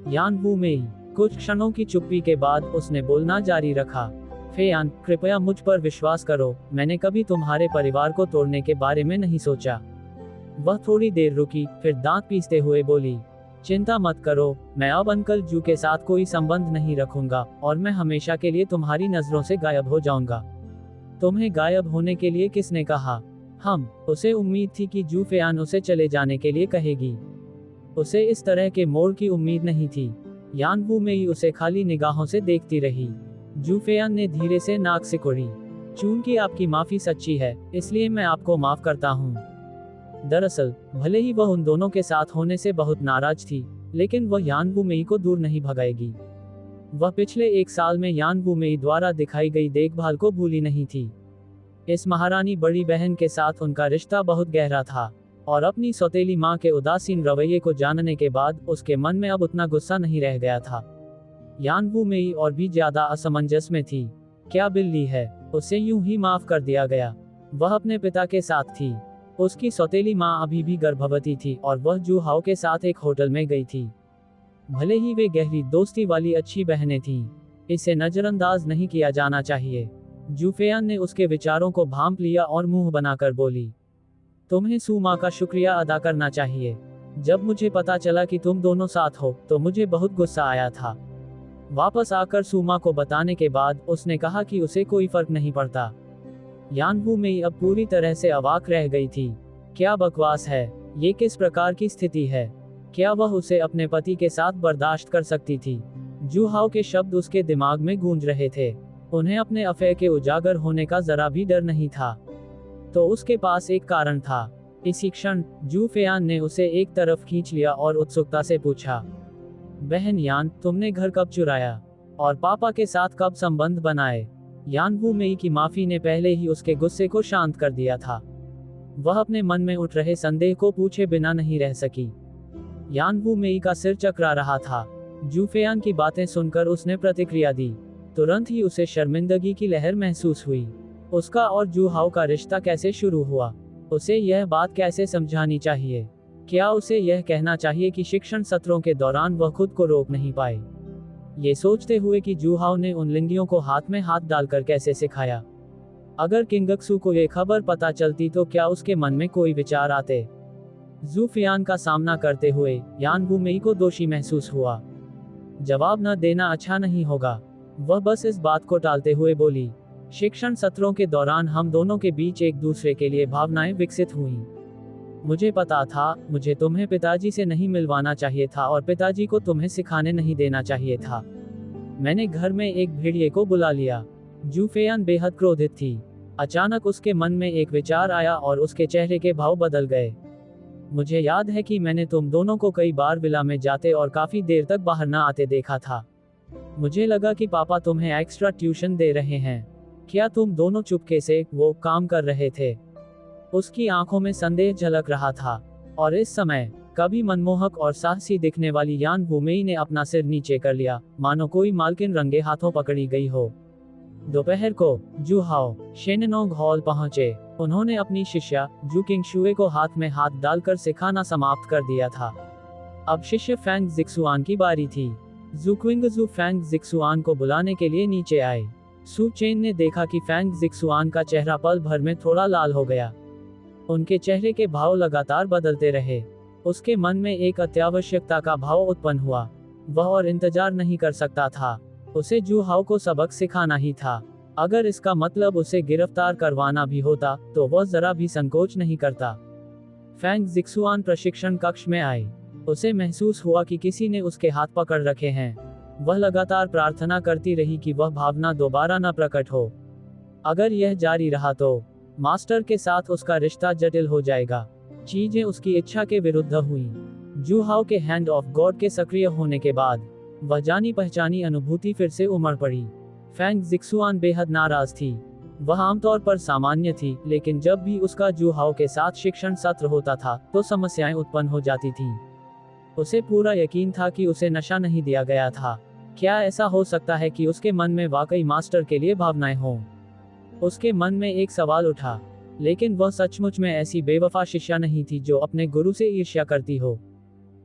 यान वू मेई। कुछ क्षणों की चुप्पी के बाद उसने बोलना जारी रखा। फेयान, कृपया मुझ पर विश्वास करो, मैंने कभी तुम्हारे परिवार को तोड़ने के बारे में नहीं सोचा। वह थोड़ी देर रुकी, फिर दांत पीसते हुए बोली, चिंता मत करो, मैं अब अंकल जू के साथ कोई संबंध नहीं रखूंगा, और मैं हमेशा के लिए तुम्हारी नजरों से गायब हो जाऊंगा। तुम्हें गायब होने के लिए किसने कहा? हम। उसे उम्मीद थी कि जू फेयान उसे चले जाने के लिए कहेगी। उसे इस तरह के मोड़ की उम्मीद नहीं थी। यान वू मेई उसे खाली निगाहों से देखती रही। जू फेयान ने धीरे से नाक सिकुड़ी। चूंकि आपकी माफी सच्ची है, इसलिए मैं आपको माफ करता हूँ। दरअसल, भले ही वह उन दोनों के साथ होने से बहुत नाराज थी, लेकिन वह यान वू मेई को दूर नहीं भगाएगी। वह पिछले 1 साल में यान वू मेई द्वारा दिखाई गई देखभाल को भूली नहीं थी। इस महारानी बड़ी बहन के साथ उनका रिश्ता बहुत गहरा था, और अपनी सौतेली माँ के उदासीन रवैये को जानने के बाद उसके मन में अब उतना गुस्सा नहीं रह गया था। यान वू मेई और भी ज्यादा असमंजस में थी। क्या बिल्ली है, उसे यूं ही माफ कर दिया गया। वह अपने पिता के साथ थी। उसकी सौतेली माँ अभी भी गर्भवती थी और वह जू हाओ के साथ एक होटल में गई थी। भले ही वे गहरी दोस्ती वाली अच्छी बहनें थीं, इसे नजरअंदाज नहीं किया जाना चाहिए। जू फेयान ने उसके विचारों को भांप लिया और मुंह बनाकर बोली, तुम्हें सू माँ का शुक्रिया अदा करना चाहिए। जब मुझे पता चला कि तुम दोनों साथ हो, तो मुझे बहुत गुस्सा आया था। वापस आकर सू माँ को बताने के बाद उसने कहा कि उसे कोई फर्क नहीं पड़ता। यान वू मेई अब पूरी तरह से अवाक रह गई थी। क्या बकवास है, ये किस प्रकार की स्थिति है? क्या वह उसे अपने पति के साथ बर्दाश्त कर सकती थी? जू हाओ के शब्द उसके दिमाग में गूंज रहे थे। उन्हें अपने अफेयर के उजागर होने का जरा भी डर नहीं था। तो उसके पास एक कारण था। इसी क्षण जू फेयान ने उसे एक तरफ खींच लिया और उत्सुकता से पूछा, बहन यान, तुमने घर कब चुराया? और पापा के साथ कब संबंध बनाए? यान वू मेई की माफी ने पहले ही उसके गुस्से को शांत कर दिया था। वह अपने मन में उठ रहे संदेह को पूछे बिना नहीं रह सकी। यान वू मेई का सिर चकरा रहा था। जू फेयान की बातें सुनकर उसने प्रतिक्रिया दी। तुरंत ही उसे शर्मिंदगी की लहर महसूस हुई। उसका और जू हाओ का रिश्ता कैसे शुरू हुआ? उसे यह बात कैसे समझानी चाहिए? क्या उसे यह कहना चाहिए कि शिक्षण सत्रों के दौरान वह खुद को रोक नहीं पाए? ये सोचते हुए कि जू हाओ ने उन लिंगियों को हाथ में हाथ डालकर कैसे सिखाया। अगर किंगक्सू को ये खबर पता चलती तो क्या उसके मन में कोई विचार आते? जू फेयान का सामना करते हुए यान वू मेई को दोषी महसूस हुआ। जवाब न देना अच्छा नहीं होगा। वह बस इस बात को टालते हुए बोली, शिक्षण सत्रों के दौरान हम दोनों के बीच एक दूसरे के लिए भावनाएं विकसित हुईं। मुझे पता था, मुझे तुम्हें पिताजी से नहीं मिलवाना चाहिए था और पिताजी को तुम्हें सिखाने नहीं देना चाहिए था। मैंने घर में एक भेड़िए को बुला लिया। जू फेयान बेहद क्रोधित थी। अचानक उसके मन में एक विचार आया और उसके चेहरे के भाव बदल गए। मुझे याद है कि मैंने तुम दोनों को कई बार विला में जाते और काफी देर तक बाहर न आते देखा था। मुझे लगा कि पापा तुम्हें एक्स्ट्रा ट्यूशन दे रहे हैं। क्या तुम दोनों चुपके से वो काम कर रहे थे? उसकी आंखों में संदेह झलक रहा था। और इस समय कभी मनमोहक और साहसी दिखने वाली यान वू मेई ने अपना सिर नीचे कर लिया, मानो कोई मालकिन रंगे हाथों पकड़ी गई हो। दोपहर को जू हाओ शेननोंग हॉल पहुंचे। उन्होंने अपनी शिष्या जू किंगशुए को हाथ में हाथ डालकर सिखाना समाप्त कर दिया था। अब शिष्य फैंग जिक्सुआन की बारी थी। जू क्विंगजू फैंग जिक्सुआन को बुलाने के लिए नीचे आए। सू चेन ने देखा कि फैंग जिक्सुआन का चेहरा पल भर में थोड़ा लाल हो गया। उनके चेहरे के भाव लगातार बदलते रहे। उसके मन में एक अत्यावश्यकता का भाव उत्पन्न हुआ। वह और इंतजार नहीं कर सकता था। उसे जू हाओ को सबक सिखाना ही था। अगर इसका मतलब उसे गिरफ्तार करवाना भी होता, तो वह जरा भी संकोच नहीं करता। फैंग जिक्सुआन प्रशिक्षण कक्ष में आए। उसे महसूस हुआ कि किसी ने उसके हाथ पकड़ रखे हैं। वह लगातार प्रार्थना करती रही कि वह भावना दोबारा न प्रकट हो। अगर यह जारी रहा तो मास्टर के साथ उसका रिश्ता जटिल हो जाएगा। चीजें उसकी इच्छा के विरुद्ध हुईं। जू हाओ के हैंड ऑफ गॉड के सक्रिय होने के बाद वह जानी पहचानी अनुभूति फिर से उमड़ पड़ी। फैंग जिक्सुआन बेहद नाराज थी। वह आमतौर पर सामान्य थी, लेकिन जब भी उसका जू हाओ के साथ शिक्षण सत्र होता था तो समस्याएं उत्पन्न हो जाती थीं। उसे पूरा यकीन था कि उसे नशा नहीं दिया गया था। क्या ऐसा हो सकता है कि उसके मन में वाकई मास्टर के लिए भावनाएं हों? उसके मन में एक सवाल उठा। लेकिन वह सचमुच में ऐसी बेवफा शिष्या नहीं थी जो अपने गुरु से ईर्ष्या करती हो।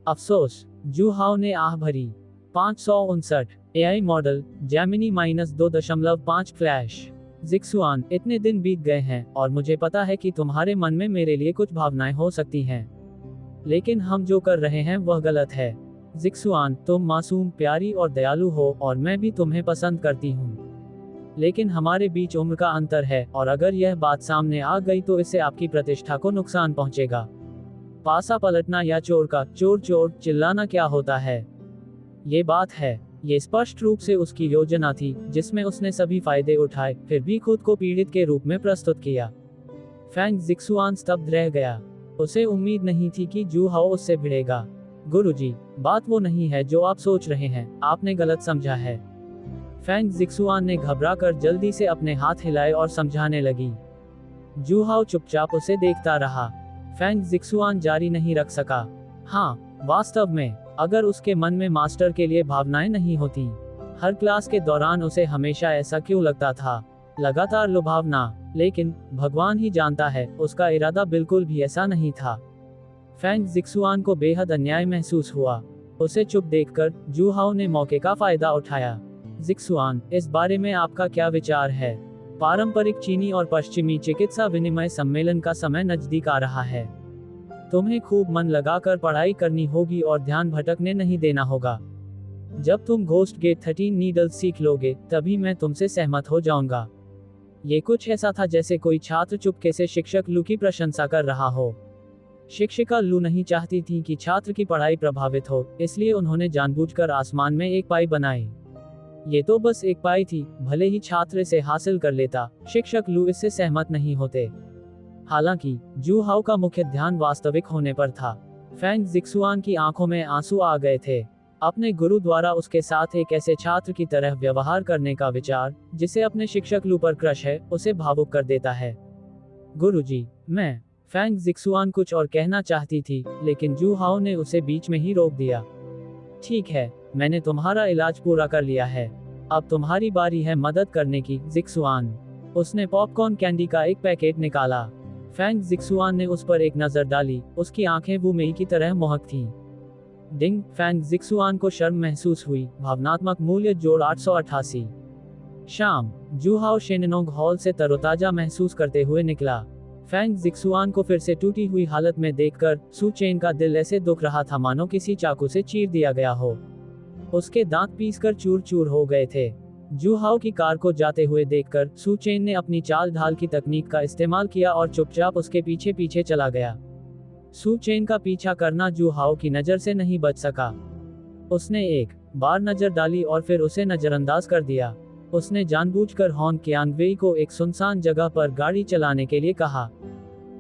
अफसोस, जू हाओ ने आह भरी। 559 एआई मॉडल जैमिनी -2.5 फ्लैश। जिक्सुआन, इतने दिन बीत गए हैं और मुझे पता है कि तुम्हारे मन में मेरे लिए कुछ भावनाएं हो सकती हैं, लेकिन हम जो कर रहे हैं वह गलत है। जिक्सुआन, तुम मासूम, प्यारी और दयालु हो और मैं भी तुम्हें पसंद करती हूँ, लेकिन हमारे बीच उम्र का अंतर है और अगर यह बात सामने आ गई तो इससे आपकी प्रतिष्ठा को नुकसान पहुंचेगा। पासा पलटना या चोर का चोर चोर चिल्लाना क्या होता है? ये बात है। ये स्पष्ट रूप से उसकी योजना थी जिसमें उसने सभी फायदे उठाए फिर भी खुद को पीड़ित के रूप में प्रस्तुत किया। फैंग जिक्सुआन स्तब्ध रह गया। उसे उम्मीद नहीं थी कि जू हाओ उससे भिड़ेगा। गुरुजी, बात वो नहीं है जो आप सोच रहे हैं, आपने गलत समझा है। फैंग जिक्सुआन ने घबराकर जल्दी से अपने हाथ हिलाए और समझाने लगी। जू हाओ चुपचाप उसे देखता रहा। फैंग जिक्सुआन जारी नहीं रख सका। हाँ, वास्तव में अगर उसके मन में मास्टर के लिए भावनाएं नहीं होती, हर क्लास के दौरान उसे हमेशा ऐसा क्यों लगता था? लगातार लुभावना, लेकिन भगवान ही जानता है, उसका इरादा बिल्कुल भी ऐसा नहीं था। फैंग जिक्सुआन को बेहद अन्याय महसूस हुआ। उसे चुप देखकर जू हाओ ने मौके का फायदा उठाया। जिक्सुआन, इस बारे में आपका क्या विचार है? पारंपरिक चीनी और पश्चिमी चिकित्सा विनिमय सम्मेलन का समय नजदीक आ रहा है। तुम्हें खूब मन लगाकर पढ़ाई करनी होगी और ध्यान भटकने नहीं देना होगा। जब तुम घोस्ट गेट 13 नीडल्स सीख लोगे तभी मैं तुमसे सहमत हो जाऊंगा। ये कुछ ऐसा था जैसे कोई छात्र चुपके से शिक्षक लू की प्रशंसा कर रहा हो। शिक्षिका लू नहीं चाहती थी कि छात्र की पढ़ाई प्रभावित हो, इसलिए उन्होंने जानबूझकर आसमान में एक पाई बनाई। ये तो बस एक पाई थी, भले ही छात्र इसे हासिल कर लेता, शिक्षक लू इससे सहमत नहीं होते। हालांकि जू हाओ का मुख्य ध्यान वास्तविक होने पर था। फैंग जिक्सुआन की आंखों में आंसू आ गए थे। अपने गुरु द्वारा उसके साथ एक ऐसे छात्र की तरह व्यवहार करने का विचार, जिसे अपने शिक्षक लू पर क्रश है, उसे भावुक कर देता है। गुरुजी, मैं फैंग जिक्सुआन कुछ और कहना चाहती थी, लेकिन जू हाओ ने उसे बीच में ही रोक दिया। ठीक है, मैंने तुम्हारा इलाज पूरा कर लिया है, अब तुम्हारी बारी है मदद करने की। जिक्सुआन, उसने पॉपकॉर्न कैंडी का एक पैकेट निकाला। फैंग जिक्सुआन ने उस पर एक नजर डाली, उसकी आंखें वू मेई की तरह मोहक थीं। डिंग, फैंग जिक्सुआन को शर्म महसूस हुई। भावनात्मक मूल्य जोड़ 888। शाम, जू हाओ शेननोंग हॉल से तरोताजा महसूस करते हुए निकला। फैंग जिक्सुआन को फिर से टूटी हुई हालत में देखकर सू चेन का दिल ऐसे दुख रहा था मानो किसी चाकू से चीर दिया गया हो। उसके दांत पीसकर चूर चूर हो गए थे। जू हाओ की कार को जाते हुए देखकर सू चेन ने अपनी चाल ढाल की तकनीक का इस्तेमाल किया और चुपचाप उसके पीछे पीछे चला गया। सू चेन का पीछा करना जू हाओ की नजर से नहीं बच सका। उसने एक बार नजर डाली और फिर उसे नजरअंदाज कर दिया। उसने जानबूझकर हॉन कियांगवेई को एक सुनसान जगह पर गाड़ी चलाने के लिए कहा।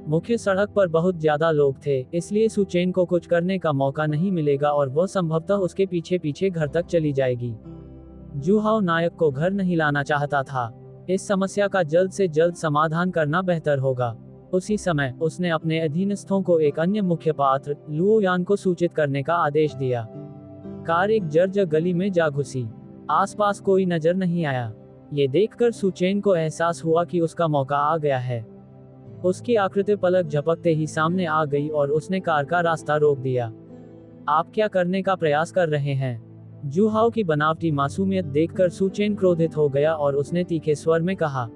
मुख्य सड़क पर बहुत ज्यादा लोग थे, इसलिए सू चेन को कुछ करने का मौका नहीं मिलेगा और वह संभवतः उसके पीछे पीछे घर तक चली जाएगी। जू हाओ नायक को घर नहीं लाना चाहता था। इस समस्या का जल्द से जल्द समाधान करना बेहतर होगा। उसी समय उसने अपने अधीनस्थों को एक अन्य मुख्य पात्र लुओ यान को सूचित करने का आदेश दिया। कार एक जर्जर गली में जा घुसी। आसपास कोई नजर नहीं आया। ये देखकर सू चेन को एहसास हुआ कि उसका मौका आ गया है। उसकी आकृति पलक झपकते ही सामने आ गई और उसने कार का रास्ता रोक दिया। आप क्या करने का प्रयास कर रहे हैं? जू हाओ की बनावटी मासूमियत देखकर सू चेन क्रोधित हो गया और उसने तीखे स्वर में कहा,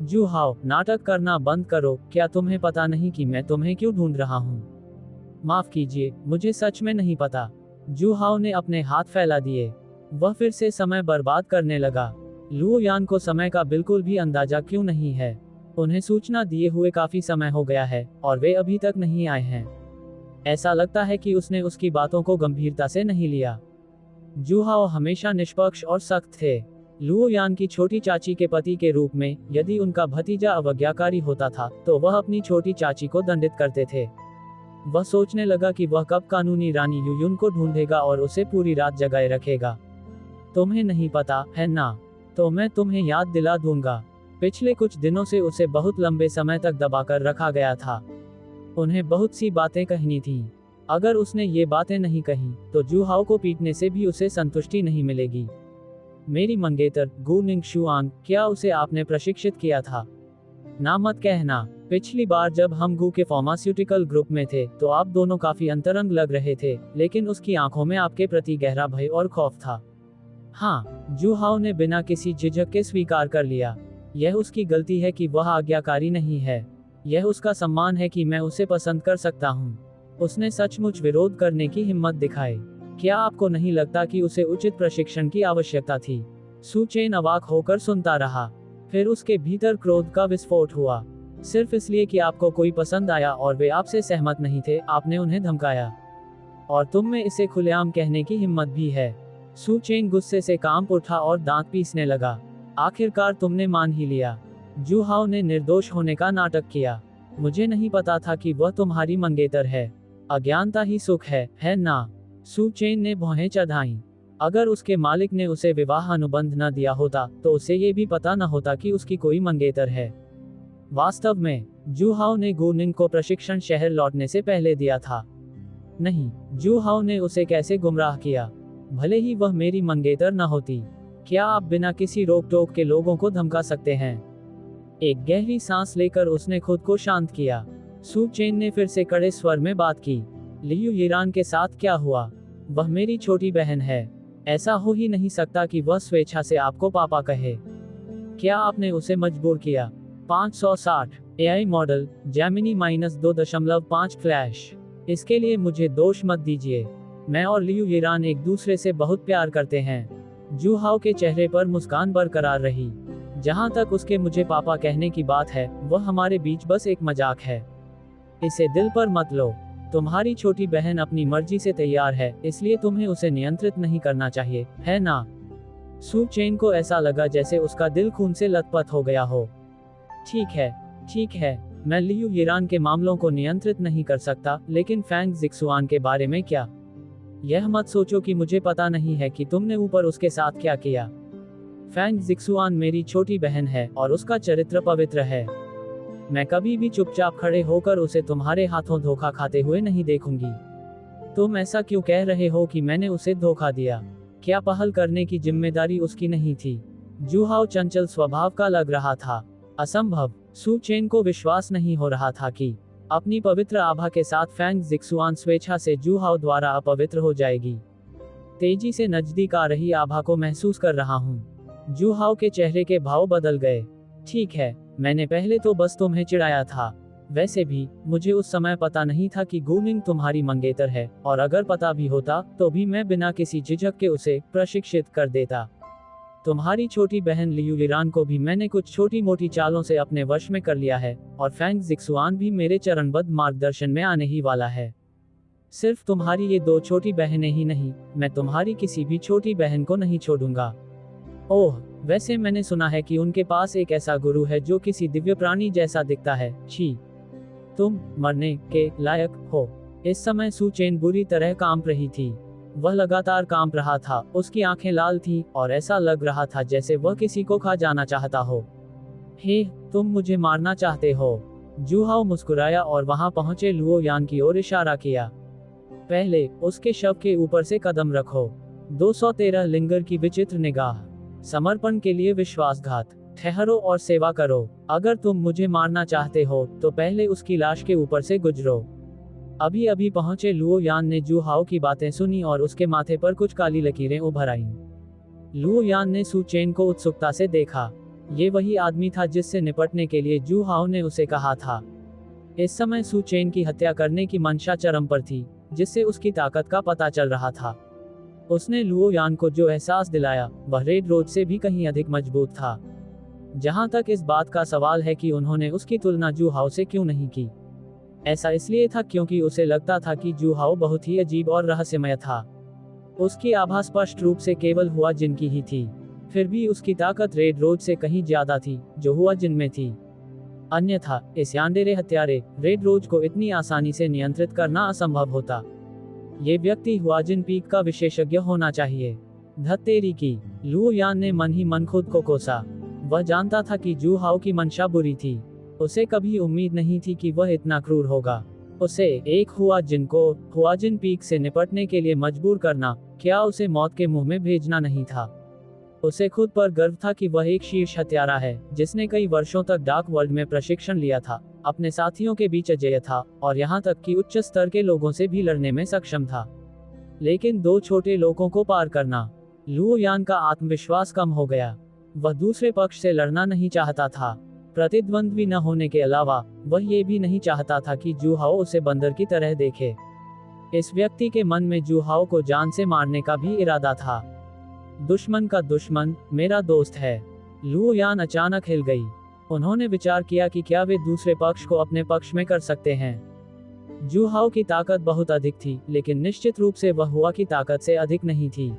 जू हाओ, नाटक करना बंद करो। क्या तुम्हें पता नहीं कि मैं तुम्हें क्यों ढूंढ रहा हूँ? माफ कीजिए, मुझे सच में नहीं पता। जू हाओ ने अपने हाथ फैला दिए। वह फिर से समय बर्बाद करने लगा। लुओ यान को समय का बिल्कुल भी अंदाजा क्यों नहीं है? उन्हें सूचना दिए हुए काफी समय हो गया है और वे अभी तक नहीं आए हैं। ऐसा लगता है कि उसने उसकी बातों को गंभीरता से नहीं लिया। जू हाओ हमेशा निष्पक्ष और सख्त थे। लुओ यान की छोटी चाची के पति के रूप में यदि उनका भतीजा अवज्ञाकारी होता था तो वह अपनी छोटी चाची को दंडित करते थे। वह सोचने लगा कि वह कब कानूनी रानी यूयुन को ढूंढेगा और उसे पूरी रात जगाए रखेगा। तुम्हें नहीं पता है ना? तो मैं तुम्हें याद दिला दूंगा। पिछले कुछ दिनों से उसे बहुत लंबे समय तक दबाकर रखा गया था। उन्हें बहुत सी बातें कहनी थीं। अगर उसने ये बातें नहीं कही तो जू हाओ को पीटने से भी उसे संतुष्टि नहीं मिलेगी। मेरी मंगेतर गु निंग शुआंग, क्या उसे आपने प्रशिक्षित किया था? ना मत कहना। पिछली बार जब हम गू के फार्मास्यूटिकल ग्रुप में थे तो आप दोनों काफी अंतरंग लग रहे थे, लेकिन उसकी आंखों में आपके प्रति गहरा भय और खौफ था। हाँ, जू हाओ ने बिना किसी झिझक के स्वीकार कर लिया। यह उसकी गलती है कि वह आज्ञाकारी नहीं है। यह उसका सम्मान है कि मैं उसे पसंद कर सकता हूँ। उसने सचमुच विरोध करने की हिम्मत दिखाई। क्या आपको नहीं लगता कि उसे उचित प्रशिक्षण की आवश्यकता थी? सू चेन अवाक होकर सुनता रहा। फिर उसके भीतर क्रोध का विस्फोट हुआ। सिर्फ इसलिए कि आपको कोई पसंद आया और वे आपसे सहमत नहीं थे, आपने उन्हें धमकाया। और तुम में इसे खुलेआम कहने की हिम्मत भी है। सू चेन गुस्से से कांप उठा और दांत पीसने लगा। आखिरकार तुमने मान ही लिया। जू हाओ ने निर्दोष होने का नाटक किया। मुझे नहीं पता था कि वह तुम्हारी मंगेतर है। अज्ञानता ही सुख है ना? सू चेन ने भौहें चढ़ाईं। अगर उसके मालिक ने उसे विवाह अनुबंध न दिया होता तो उसे ये भी पता न होता कि उसकी कोई मंगेतर है। वास्तव में जू हाओ ने गू निंग को प्रशिक्षण शहर लौटने से पहले दिया था। नहीं, जू हाओ ने उसे कैसे गुमराह किया? भले ही वह मेरी मंगेतर न होती। क्या आप बिना किसी रोक टोक के लोगों को धमका सकते हैं? एक गहरी सांस लेकर उसने खुद को शांत किया। सू चेन ने फिर से कड़े स्वर में बात की। लियू यिरान के साथ क्या हुआ? वह मेरी छोटी बहन है। ऐसा हो ही नहीं सकता कि वह स्वेच्छा से आपको पापा कहे। क्या आपने उसे मजबूर किया? 560 एआई मॉडल जेमिनी -2.5 फ्लैश। इसके लिए मुझे दोष मत दीजिए। मैं और लियू यिरान एक दूसरे से बहुत प्यार करते हैं। जू हाओ के चेहरे पर मुस्कान बरकरार रही। जहां तक उसके मुझे पापा कहने की बात है, वह हमारे बीच बस एक मजाक है। इसे दिल पर मत लो। तुम्हारी छोटी बहन अपनी मर्जी से तैयार है, इसलिए तुम्हें उसे नियंत्रित नहीं करना चाहिए, है ना? सू चेन को ऐसा लगा जैसे उसका दिल खून से लथपथ हो गया हो। ठीक है, मैं लियू यिरान के मामलों को नियंत्रित नहीं कर सकता, लेकिन फैंग जिक्सुआन के बारे में क्या? यह मत सोचो कि मुझे पता नहीं है कि तुमने ऊपर उसके साथ क्या किया। फैंग जिक्सुआन मेरी छोटी बहन है और उसका चरित्र पवित्र है। मैं कभी भी चुपचाप खड़े होकर उसे तुम्हारे हाथों धोखा खाते हुए नहीं देखूंगी। तुम ऐसा क्यों कह रहे हो कि मैंने उसे धोखा दिया? क्या पहल करने की जिम्मेदारी उसकी नहीं थी? जू हाओ चंचल स्वभाव का लग रहा था। असंभव। सू चेन को विश्वास नहीं हो रहा था कि अपनी पवित्र आभा के साथ फैंग जिक्सुआन स्वेच्छा से जू हाओ द्वारा अपवित्र हो जाएगी। तेजी से नजदीक आ रही आभा को महसूस कर रहा हूँ। जू हाओ के चेहरे के भाव बदल गए। ठीक है, मैंने पहले तो बस तुम्हें चिढ़ाया था। वैसे भी मुझे उस समय पता नहीं था कि गू निंग तुम्हारी मंगेतर है, और अगर पता भी होता तो भी मैं बिना किसी झिझक के उसे प्रशिक्षित कर देता। तुम्हारी छोटी बहन लियू यिरान को भी मैंने कुछ छोटी मोटी चालों से अपने वश में कर लिया है, और फैंग जिक्सुआन भी मेरे चरणबद्ध मार्गदर्शन में आने ही वाला है। सिर्फ तुम्हारी ये दो छोटी बहनें ही नहीं, मैं तुम्हारी किसी भी छोटी बहन को नहीं छोड़ूंगा। ओह, वैसे मैंने सुना है कि उनके पास एक ऐसा गुरु है जो किसी दिव्य प्राणी जैसा दिखता है। छी, तुम मरने के लायक हो। इस समय सू चेन बुरी तरह कांप रही थी। वह लगातार कांप रहा था, उसकी आंखें लाल थीं, और ऐसा लग रहा था जैसे वह किसी को खा जाना चाहता हो। हे, तुम मुझे मारना चाहते हो? जू हाओ मुस्कुराया और वहां पहुंचे लुओ यान की ओर इशारा किया। पहले उसके शव के ऊपर से कदम रखो। 213 लिंगर की विचित्र निगाह। समर्पण के लिए विश्वासघात। ठहरो और सेवा करो। अगर तुम मुझे मारना चाहते हो तो पहले उसकी लाश के ऊपर से गुजरो। अभी अभी पहुंचे लुओ यान ने जू हाओ की बातें सुनी और उसके माथे पर कुछ काली लकीरें उभर आईं। लुओ यान ने सू चेन को उत्सुकता से देखा। ये वही आदमी था जिससे निपटने के लिए जू हाओ ने उसे कहा था। इस समय सू चेन की हत्या करने की मंशा चरम पर थी, जिससे उसकी ताकत का पता चल रहा था। उसने लुओ यान को जो एहसास दिलाया वह रेड रोज से भी कहीं अधिक मजबूत था। जहां तक इस बात का सवाल है कि उन्होंने उसकी तुलना जू हाओ से क्यों नहीं की, ऐसा इसलिए था क्योंकि उसे लगता था कि जू हाओ बहुत ही अजीब और रहस्यमय था। उसकी आभा स्पष्ट रूप से केवल हुआ जिन की ही थी, फिर भी उसकी ताकत रेड रोज से कहीं ज्यादा थी, जो हुआ जिन में थी। अन्यथा इस यानडेरे हत्यारे रेड रोज को इतनी आसानी से नियंत्रित करना असंभव होता। ये व्यक्ति हुआजिन पीक का विशेषज्ञ होना चाहिए। धत्तेरी की, लुओ यान ने मन ही मन खुद को कोसा। वह जानता था कि जू हाओ की मंशा बुरी थी। उसे कभी उम्मीद नहीं थी कि वह इतना क्रूर होगा। उसे एक हुआजिन को हुआजिन पीक से निपटने के लिए मजबूर करना, क्या उसे मौत के मुंह में भेजना नहीं था? उसे खुद पर गर्व था कि वह एक शीर्ष हत्यारा है, जिसने कई वर्षों तक डार्क वर्ल्ड में प्रशिक्षण लिया था, अपने साथियों के बीच अजेय था और यहाँ तक कि उच्च स्तर के लोगों से भी लड़ने में सक्षम था। लेकिन दो छोटे लोगों को पार करना, लुओ यान का आत्मविश्वास कम हो गया। वह दूसरे पक्ष से लड़ना नहीं चाहता था। प्रतिद्वंद्वी न होने के अलावा वह ये भी नहीं चाहता था कि जू हाओ उसे बंदर की तरह देखे। इस व्यक्ति के मन में जू हाओ को जान से मारने का भी इरादा था। दुश्मन का दुश्मन मेरा दोस्त है। लुओ यान अचानक हिल गई। उन्होंने विचार किया कि क्या वे दूसरे पक्ष को अपने पक्ष में कर सकते हैं। जू हाओ की ताकत बहुत अधिक थी, लेकिन निश्चित रूप से वह हुआ की ताकत से अधिक नहीं थी।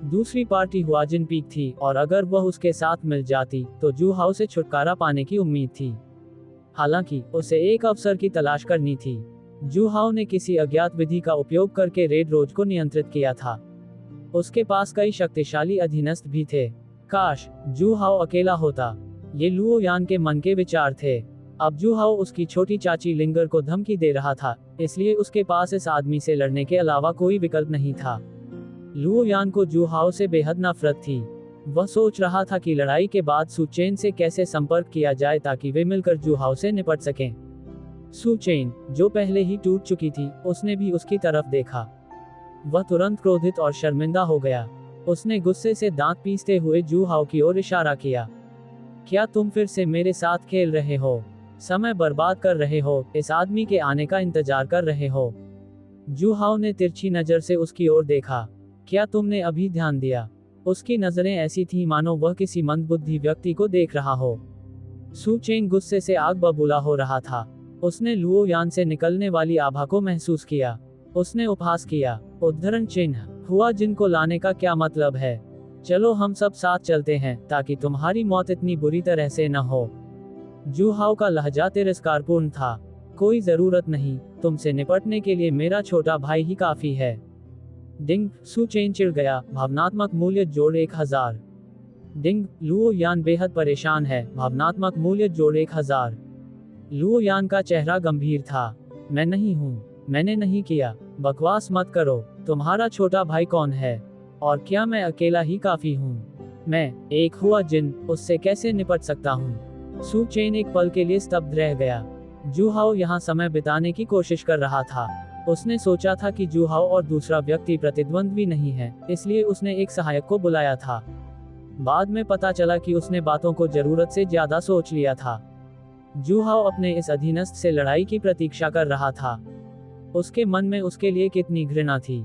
दूसरी पार्टी हुआजिन पीक थी और अगर वह उसके साथ मिल जाती तो जू हाओ से छुटकारा पाने की उम्मीद थी। हालांकि उसे एक अवसर की तलाश करनी थी। जू हाओ ने किसी अज्ञात विधि का उपयोग करके रेड रोज को नियंत्रित किया था। उसके पास कई शक्तिशाली अधीनस्थ भी थे। काश जू हाओ अकेला होता। ये लुओ यान के मन के विचार थे। अब जू हाओ उसकी छोटी चाची लिंगर को धमकी दे रहा था, इसलिए उसके पास इस आदमी से लड़ने के अलावा कोई विकल्प नहीं था। लुओ यान को जू हाओ से बेहद नफरत थी। वह सोच रहा था कि लड़ाई के बाद सु चेन से कैसे संपर्क किया जाए ताकि वे मिलकर जू हाओ से निपट सकें। सु चेन, जो पहले ही टूट चुकी थी, उसने भी उसकी तरफ देखा। वह तुरंत क्रोधित और शर्मिंदा हो गया। उसने गुस्से से दांत पीसते हुए जू हाओ की ओर इशारा किया। क्या तुम फिर से मेरे साथ खेल रहे हो? समय बर्बाद कर रहे हो? इस आदमी के आने का इंतजार कर रहे हो? जू हाओ ने तिरछी नजर से उसकी ओर देखा। क्या तुमने अभी ध्यान दिया? उसकी नजरें ऐसी थीं मानो वह किसी मंदबुद्धि व्यक्ति को देख रहा हो। सु चेन गुस्से से आग बबूला हो रहा था। उसने लुओ यान से निकलने वाली आभा को महसूस किया। उसने उपहास किया। उद्धरण चिन्ह, हुआ जिनको लाने का क्या मतलब है? चलो हम सब साथ चलते हैं ताकि तुम्हारी मौत इतनी बुरी तरह से न हो। जू हाओ का लहजा तिरस्कारपूर्ण था। कोई जरूरत नहीं, तुमसे निपटने के लिए मेरा छोटा भाई ही काफी है। डिंग, सु चेन चिढ़ गया। भावनात्मक मूल्य जोड़ 1000। डिंग, लुओ यान बेहद परेशान है। भावनात्मक मूल्य जोड़ 1000। लुओ यान का चेहरा गंभीर था। मैं नहीं हूँ, मैंने नहीं किया। बकवास मत करो। तुम्हारा छोटा भाई कौन है? और क्या मैं अकेला ही काफी हूँ? मैं एक हुआ जिन, उससे कैसे निपट सकता हूँ? सु चेन एक पल के लिए स्तब्ध रह गया। जू हाओ यहाँ समय बिताने की कोशिश कर रहा था। उसने सोचा था कि जू हाओ और दूसरा व्यक्ति प्रतिद्वंद्वी नहीं है, इसलिए उसने एक सहायक को बुलाया था। बाद में पता चला कि उसने बातों को जरूरत से ज्यादा सोच लिया था। जू हाओ अपने इस अधीनस्थ से लड़ाई की प्रतीक्षा कर रहा था। उसके मन में उसके लिए कितनी घृणा थी।